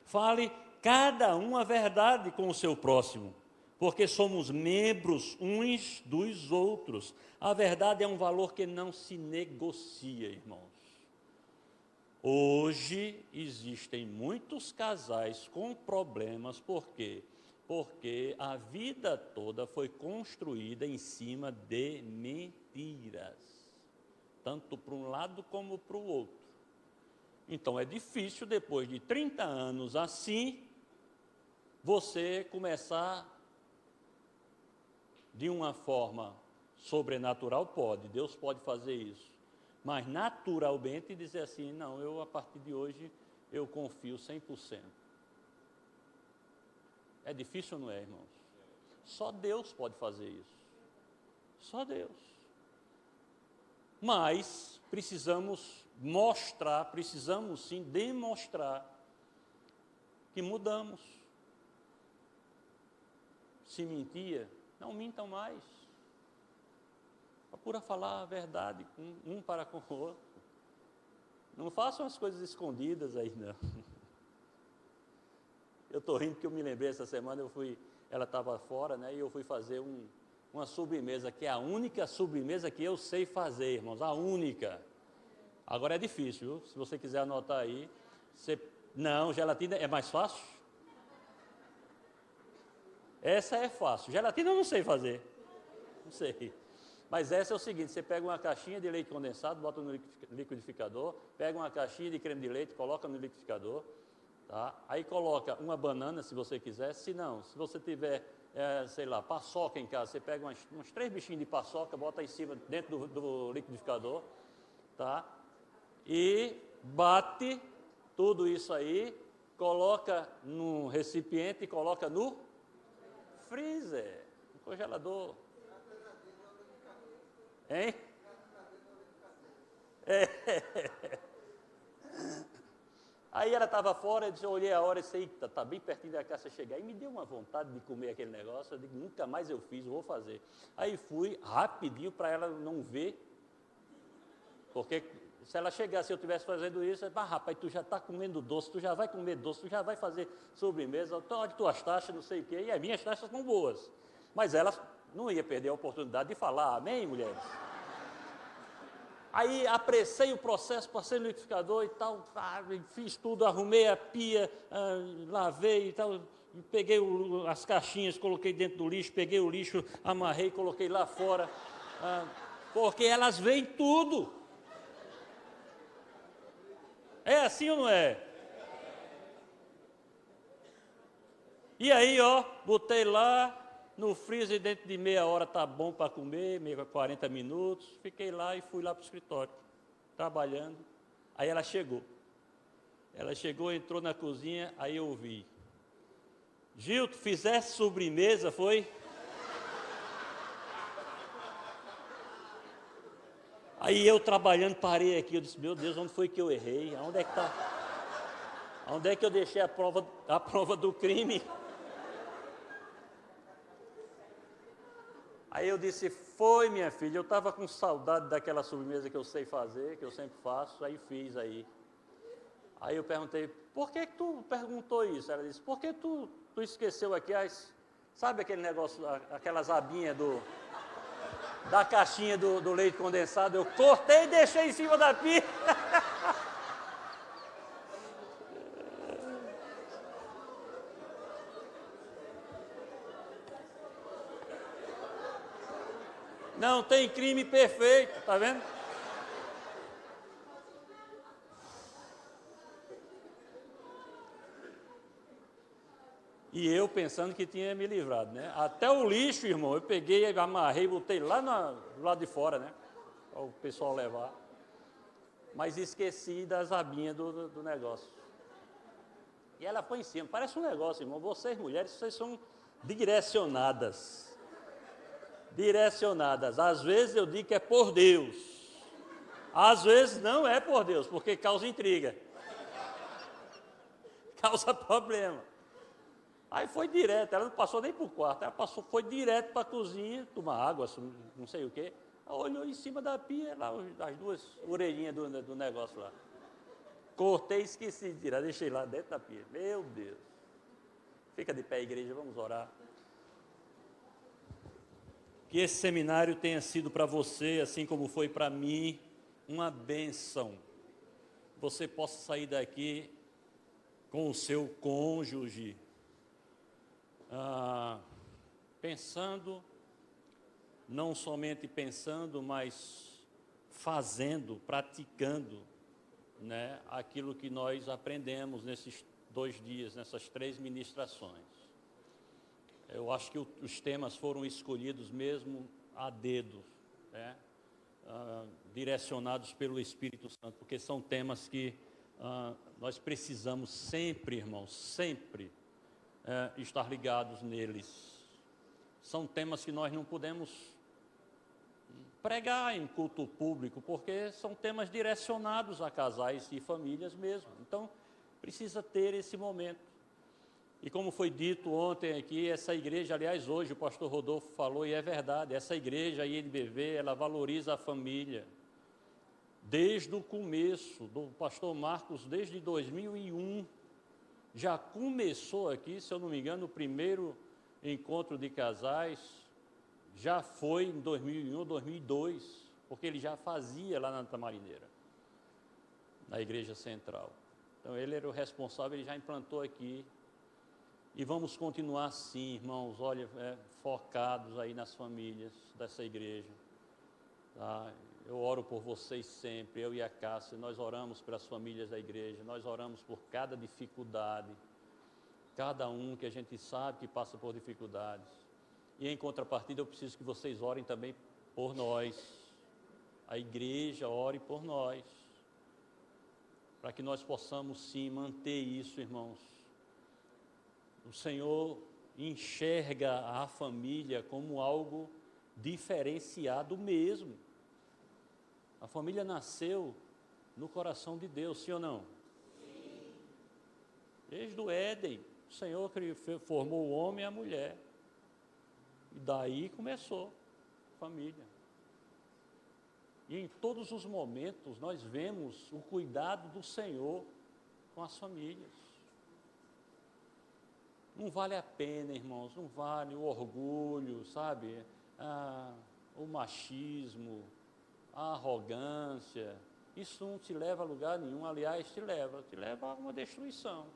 [SPEAKER 2] fale cada um a verdade com o seu próximo,
[SPEAKER 1] porque somos membros uns dos outros. A verdade é um valor que não se negocia, irmãos. Hoje existem muitos casais com problemas, por quê? Porque a vida toda foi construída em cima de mentiras, tanto para um lado como para o outro. Então é difícil, depois de 30 anos assim, você começar de uma forma sobrenatural. Deus pode fazer isso, mas naturalmente dizer assim, não, eu a partir de hoje, eu confio 100%. É difícil ou não é, irmãos? Só Deus pode fazer isso, só Deus. Mas precisamos sim demonstrar que mudamos. Se mentia, não mintam mais. Procura falar a verdade um para com o outro. Não façam as coisas escondidas aí, não. Eu estou rindo porque eu me lembrei essa semana, ela estava fora, né? E eu fui fazer uma sobremesa, que é a única sobremesa que eu sei fazer, irmãos, a única. Agora é difícil, viu? Se você quiser anotar aí. Não, gelatina é mais fácil? Essa é fácil. Gelatina eu não sei fazer. Não sei. Mas essa é o seguinte, você pega uma caixinha de leite condensado, bota no liquidificador, pega uma caixinha de creme de leite, coloca no liquidificador, tá? Aí coloca uma banana, se você quiser. Se não, se você tiver, paçoca em casa, você pega uns 3 bichinhos de paçoca, bota em cima, dentro do liquidificador, tá? E bate tudo isso aí, coloca num recipiente e coloca no freezer, no congelador. Hein? Aí ela estava fora, eu olhei a hora e disse, eita, está bem pertinho da casa chegar. E me deu uma vontade de comer aquele negócio, eu digo, nunca mais eu fiz, vou fazer. Aí fui rapidinho para ela não ver, porque se ela chegasse e eu estivesse fazendo isso, rapaz, tu já está comendo doce, tu já vai comer doce, tu já vai fazer sobremesa, então olha tuas taxas, não sei o quê, e as minhas taxas são boas. Mas ela não ia perder a oportunidade de falar, amém, mulheres? Aí apressei o processo, passei no liquidificador e tal, fiz tudo, arrumei a pia, lavei e tal, peguei as caixinhas, coloquei dentro do lixo, peguei o lixo, amarrei, coloquei lá fora, porque elas veem tudo. É assim ou não é? E aí, botei lá no freezer, dentro de meia hora tá bom para comer, 40 minutos. Fiquei lá e fui lá para o escritório, trabalhando. Aí ela chegou. Entrou na cozinha, aí eu ouvi. Gil, tu fizeste sobremesa, foi? Aí eu trabalhando, parei aqui, eu disse, meu Deus, onde foi que eu errei? Onde é que está? Onde é que eu deixei a prova do crime? Aí eu disse, foi minha filha, eu estava com saudade daquela sobremesa que eu sei fazer, que eu sempre faço, aí fiz aí. Aí eu perguntei, por que tu perguntou isso? Ela disse, por que tu esqueceu aqui sabe aquele negócio, aquelas abinhas da caixinha do leite condensado, eu cortei e deixei em cima da pia. Não tem crime perfeito, tá vendo? E eu pensando que tinha me livrado, né? Até o lixo, irmão, eu peguei, amarrei, botei lá do lado de fora, né? Para o pessoal levar. Mas esqueci das abinhas do negócio. E ela põe em cima. Parece um negócio, irmão. Vocês, mulheres, vocês são direcionadas. Direcionadas. Às vezes eu digo que é por Deus. Às vezes não é por Deus, porque causa intriga. Causa problema. Aí foi direto, ela não passou nem para o quarto, foi direto para a cozinha, tomar água, não sei o quê. Ela olhou em cima da pia, lá as 2 orelhinhas do negócio lá. Cortei e esqueci de tirar, deixei lá dentro da pia. Meu Deus. Fica de pé, igreja, vamos orar. que esse seminário tenha sido para você, assim como foi para mim, uma bênção. Você possa sair daqui com o seu cônjuge, pensando, não somente pensando, mas fazendo, praticando, né, aquilo que nós aprendemos nesses 2 dias, nessas 3 ministrações. Eu acho que os temas foram escolhidos mesmo a dedo, né, direcionados pelo Espírito Santo, porque são temas que nós precisamos sempre, irmãos, sempre estar ligados neles. São temas que nós não podemos pregar em culto público, porque são temas direcionados a casais e famílias mesmo. Então, precisa ter esse momento. E como foi dito ontem aqui, essa igreja, aliás, hoje o pastor Rodolfo falou, e é verdade, essa igreja, a INBV, ela valoriza a família. Desde o começo, do pastor Marcos, desde 2001, já começou aqui, se eu não me engano, o primeiro encontro de casais, já foi em 2001, 2002, porque ele já fazia lá na Tamarineira, na igreja central. Então ele era o responsável, ele já implantou aqui. E vamos continuar assim, irmãos, olha, focados aí nas famílias dessa igreja. Tá? Eu oro por vocês sempre, eu e a Cássia, nós oramos pelas famílias da igreja, nós oramos por cada dificuldade, cada um que a gente sabe que passa por dificuldades. E em contrapartida eu preciso que vocês orem também por nós, a igreja ore por nós, para que nós possamos sim manter isso, irmãos. O Senhor enxerga a família como algo diferenciado mesmo. A família nasceu no coração de Deus, sim ou não? Sim. Desde o Éden, o Senhor formou o homem e a mulher. E daí começou a família. E em todos os momentos nós vemos o cuidado do Senhor com as famílias. Não vale a pena, irmãos, não vale o orgulho, sabe? O machismo, a arrogância. Isso não te leva a lugar nenhum, aliás, te leva a uma destruição.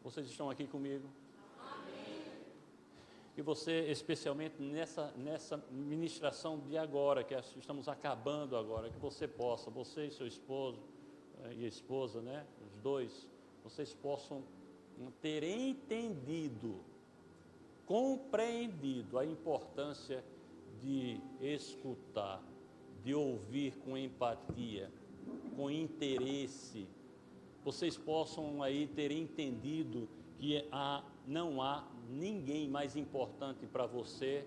[SPEAKER 1] Vocês estão aqui comigo? Amém. E você, especialmente nessa ministração de agora, que estamos acabando agora, que você possa, você e seu esposo, e a esposa, né, os dois, vocês possam ter entendido, compreendido a importância de escutar, de ouvir com empatia, com interesse. Vocês possam aí ter entendido que não há ninguém mais importante para você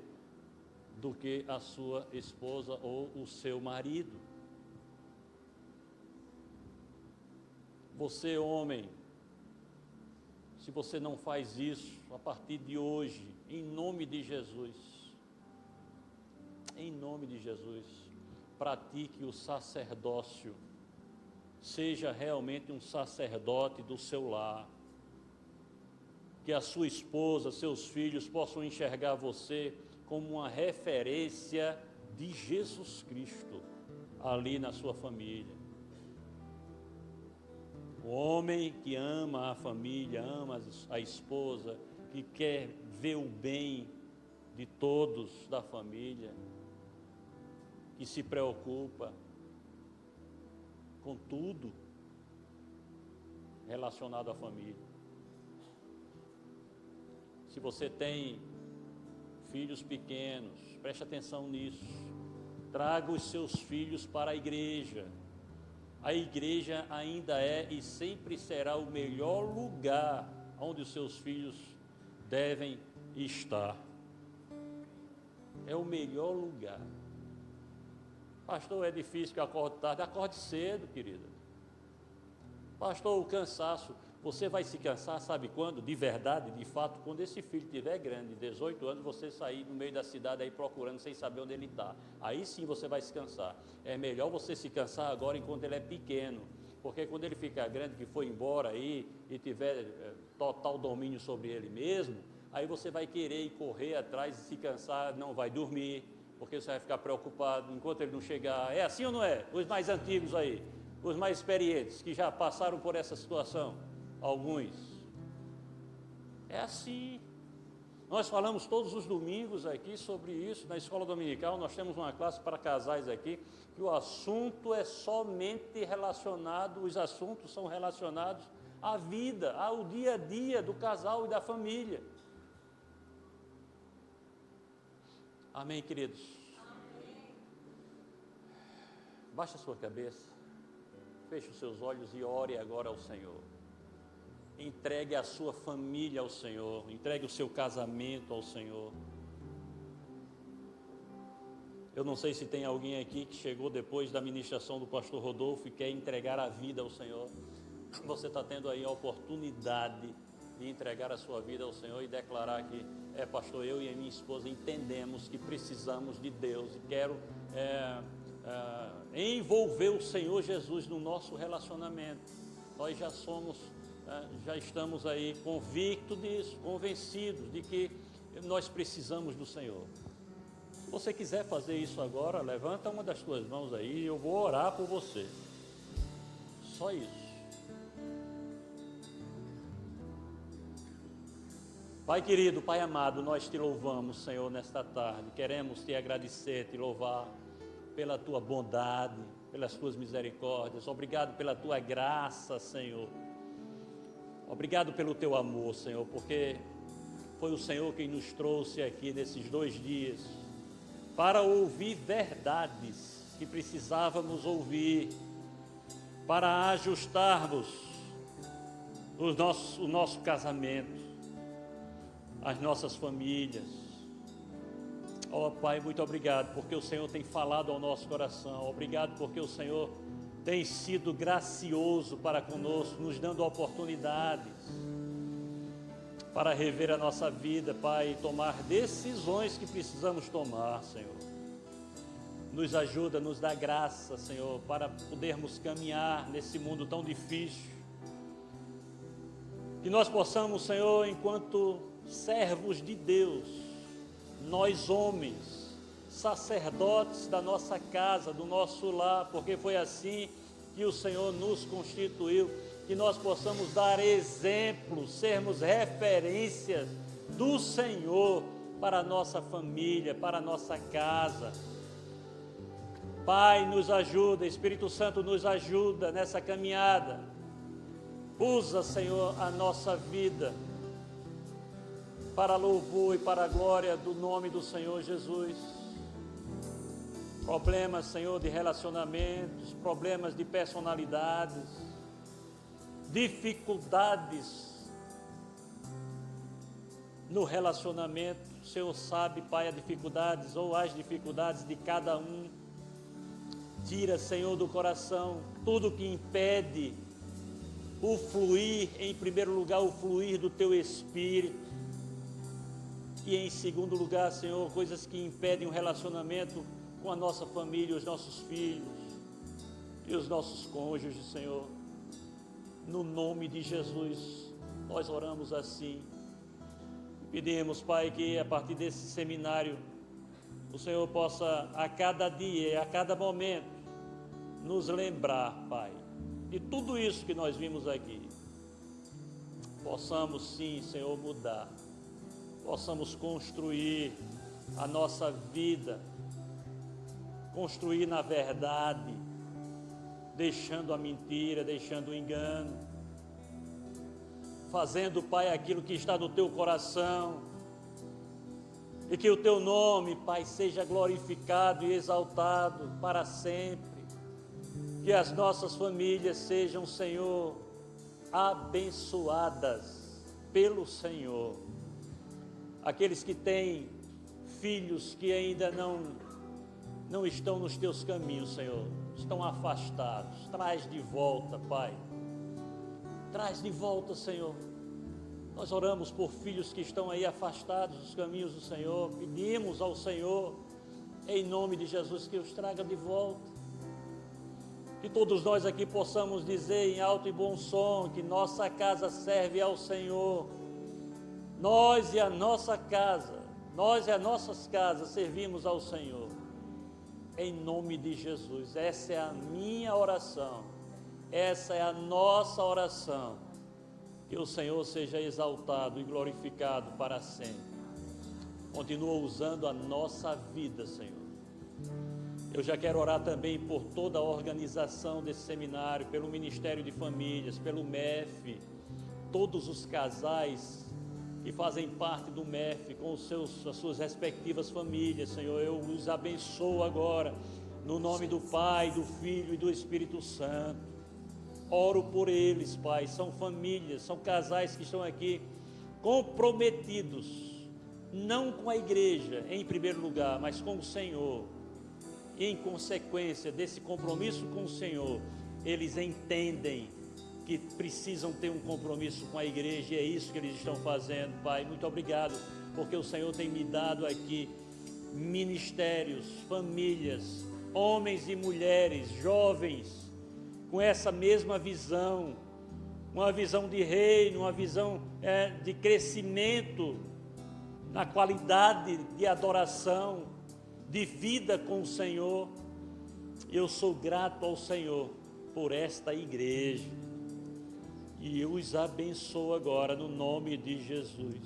[SPEAKER 1] do que a sua esposa ou o seu marido. Você, homem, se você não faz isso, a partir de hoje, em nome de Jesus, pratique o sacerdócio, seja realmente um sacerdote do seu lar, que a sua esposa, seus filhos possam enxergar você como uma referência de Jesus Cristo ali na sua família. O homem que ama a família, ama a esposa, que quer ver o bem de todos da família, que se preocupa com tudo relacionado à família. Se você tem filhos pequenos, preste atenção nisso. Traga os seus filhos para a igreja. A igreja ainda é e sempre será o melhor lugar onde os seus filhos devem estar. É o melhor lugar. Pastor, é difícil que eu acorde tarde. Acorde cedo, querida. Pastor, o cansaço. Você vai se cansar, sabe quando? De verdade, de fato, quando esse filho estiver grande, 18 anos, você sair no meio da cidade aí procurando sem saber onde ele está. Aí sim você vai se cansar. É melhor você se cansar agora enquanto ele é pequeno, porque quando ele ficar grande, que for embora aí e tiver total domínio sobre ele mesmo,
[SPEAKER 2] aí você vai querer ir correr atrás e se cansar, não vai dormir, porque você vai ficar preocupado enquanto ele não chegar. É assim ou não é? Os mais antigos aí, os mais experientes, que já passaram por essa situação, alguns. É assim. Nós falamos todos os domingos aqui sobre isso, na escola dominical, nós temos uma classe para casais aqui, que o assunto é somente relacionado, os assuntos são relacionados à vida, ao dia a dia do casal e da família. Amém, queridos? Amém. Baixe a sua cabeça, feche os seus olhos e ore agora ao Senhor. Entregue a sua família ao Senhor, entregue o seu casamento ao Senhor. Eu não sei se tem alguém aqui que chegou depois da ministração do pastor Rodolfo e quer entregar a vida ao Senhor. Você está tendo aí a oportunidade de entregar a sua vida ao Senhor e declarar que, pastor, eu e a minha esposa entendemos que precisamos de Deus e quero envolver o Senhor Jesus no nosso relacionamento. Nós já estamos aí convictos disso, convencidos de que nós precisamos do Senhor. Se você quiser fazer isso agora, levanta uma das tuas mãos aí e eu vou orar por você. Só isso. Pai querido, Pai amado, nós te louvamos, Senhor, nesta tarde. Queremos te agradecer, te louvar pela tua bondade, pelas tuas misericórdias. Obrigado pela tua graça, Senhor. Obrigado pelo teu amor, Senhor, porque foi o Senhor quem nos trouxe aqui nesses 2 dias para ouvir verdades que precisávamos ouvir, para ajustarmos o nosso casamento, as nossas famílias. Ó Pai, muito obrigado porque o Senhor tem falado ao nosso coração. Obrigado porque o Senhor tem sido gracioso para conosco, nos dando oportunidades para rever a nossa vida, Pai, e tomar decisões que precisamos tomar, Senhor. Nos ajuda, nos dá graça, Senhor, para podermos caminhar nesse mundo tão difícil. Que nós possamos, Senhor, enquanto servos de Deus, nós homens, sacerdotes da nossa casa, do nosso lar, porque foi assim que o Senhor nos constituiu, que nós possamos dar exemplo, sermos referências do Senhor para a nossa família, para a nossa casa. Pai, nos ajuda, Espírito Santo nos ajuda nessa caminhada. Usa, Senhor, a nossa vida para louvor e para a glória do nome do Senhor Jesus. Problemas, Senhor, de relacionamentos, problemas de personalidades, dificuldades no relacionamento. O Senhor sabe, Pai, as dificuldades ou as dificuldades de cada um. Tira, Senhor, do coração tudo que impede o fluir, em primeiro lugar, o fluir do Teu Espírito. E em segundo lugar, Senhor, coisas que impedem o relacionamento com a nossa família, os nossos filhos e os nossos cônjuges, Senhor. No nome de Jesus, nós oramos assim. Pedimos, Pai, que a partir desse seminário, o Senhor possa a cada dia, a cada momento, nos lembrar, Pai, de tudo isso que nós vimos aqui. Possamos sim, Senhor, mudar. Possamos construir a nossa vida, construir na verdade, deixando a mentira, deixando o engano, fazendo, Pai, aquilo que está no Teu coração, e que o Teu nome, Pai, seja glorificado e exaltado para sempre, que as nossas famílias sejam, Senhor, abençoadas pelo Senhor. Aqueles que têm filhos que ainda não estão nos Teus caminhos, Senhor, estão afastados, traz de volta, Pai, traz de volta, Senhor. Nós oramos por filhos que estão aí afastados dos caminhos do Senhor, pedimos ao Senhor, em nome de Jesus, que os traga de volta. Que todos nós aqui possamos dizer em alto e bom som que nossa casa serve ao Senhor.
[SPEAKER 1] nós e a nossa casa, nós e as nossas casas servimos ao Senhor. Em nome de Jesus, essa é a minha oração, essa é a nossa oração. Que o Senhor seja exaltado e glorificado para sempre. Continua usando a nossa vida, Senhor. Eu já quero orar também por toda a organização desse seminário, pelo Ministério de Famílias, pelo MEF, todos os casais que fazem parte do MEF, com as suas respectivas famílias, Senhor. Eu os abençoo agora, no nome do Pai, do Filho e do Espírito Santo. Oro por eles, Pai. São famílias, são casais que estão aqui comprometidos, não com a igreja em primeiro lugar, mas com o Senhor. E em consequência desse compromisso com o Senhor, eles entendem que precisam ter um compromisso com a igreja, e é isso que eles estão fazendo, Pai. Muito obrigado, porque o Senhor tem me dado aqui ministérios, famílias, homens e mulheres, jovens, com essa mesma visão, uma visão de reino, uma visão de crescimento na qualidade de adoração, de vida com o Senhor. Eu sou grato ao Senhor por esta igreja. E eu os abençoo agora no nome de Jesus.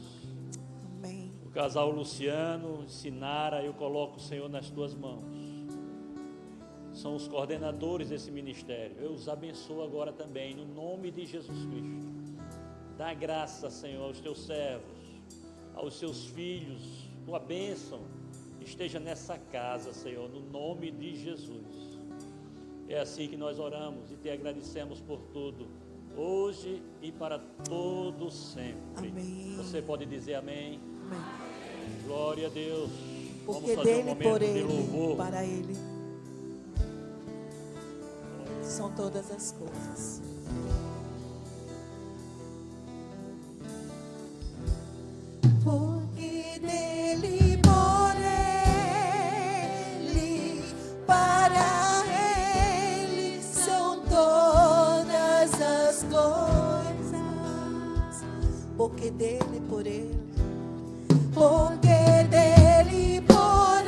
[SPEAKER 3] Amém.
[SPEAKER 1] O casal Luciano, Sinara, eu coloco o Senhor nas tuas mãos. São os coordenadores desse ministério. Eu os abençoo agora também, no nome de Jesus Cristo. Dá graça, Senhor, aos teus servos, aos seus filhos. Tua bênção esteja nessa casa, Senhor, no nome de Jesus. É assim que nós oramos e te agradecemos por tudo, hoje e para todo sempre.
[SPEAKER 3] Amém.
[SPEAKER 1] Você pode dizer amém?
[SPEAKER 3] Amém.
[SPEAKER 1] Glória a Deus.
[SPEAKER 3] Porque
[SPEAKER 1] Vamos fazer um
[SPEAKER 3] dele,
[SPEAKER 1] momento
[SPEAKER 3] por
[SPEAKER 1] de
[SPEAKER 3] ele,
[SPEAKER 1] louvor.
[SPEAKER 3] para ele, são todas as coisas. Porque dele, por ele, para ele, são todas as coisas. Porque dele, por ele, porque dele, por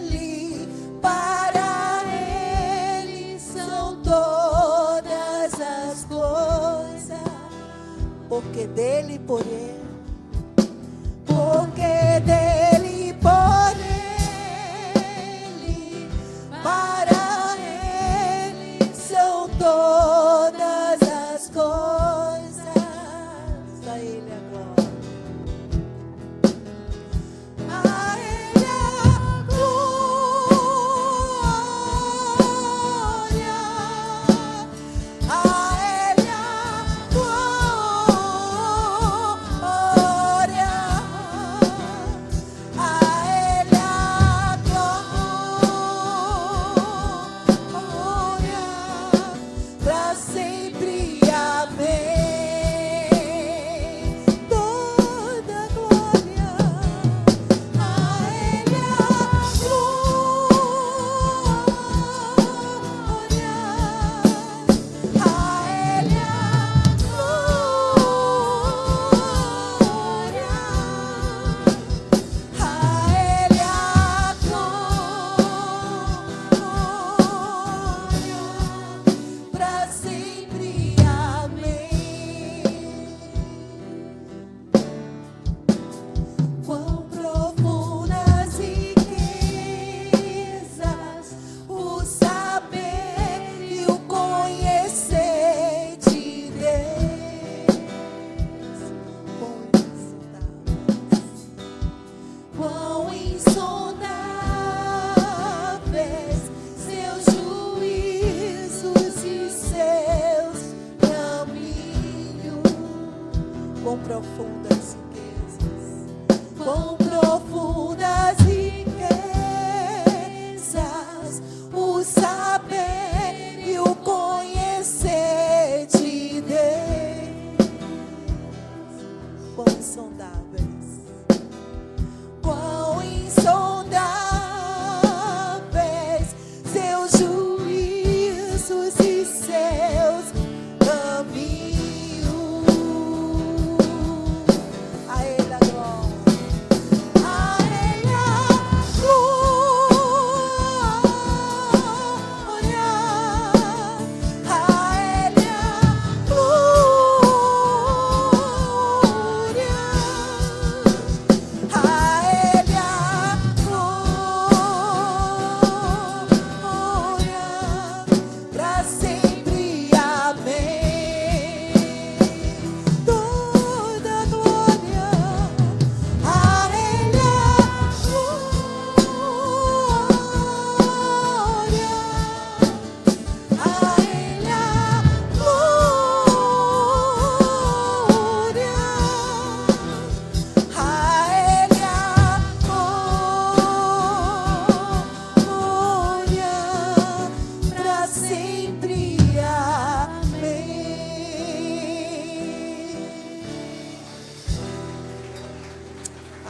[SPEAKER 3] ele, para ele, são todas as coisas. Porque dele, por ele, porque dele, por ele, para ele, são todas as coisas. A ele a glória.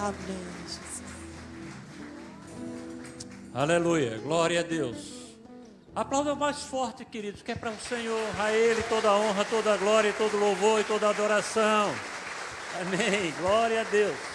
[SPEAKER 3] Amém, Jesus.
[SPEAKER 1] Aleluia, glória a Deus. Aplauda mais forte, queridos, que é para o Senhor, a Ele toda a honra, toda a glória, todo o louvor e toda a adoração. Amém, glória a Deus.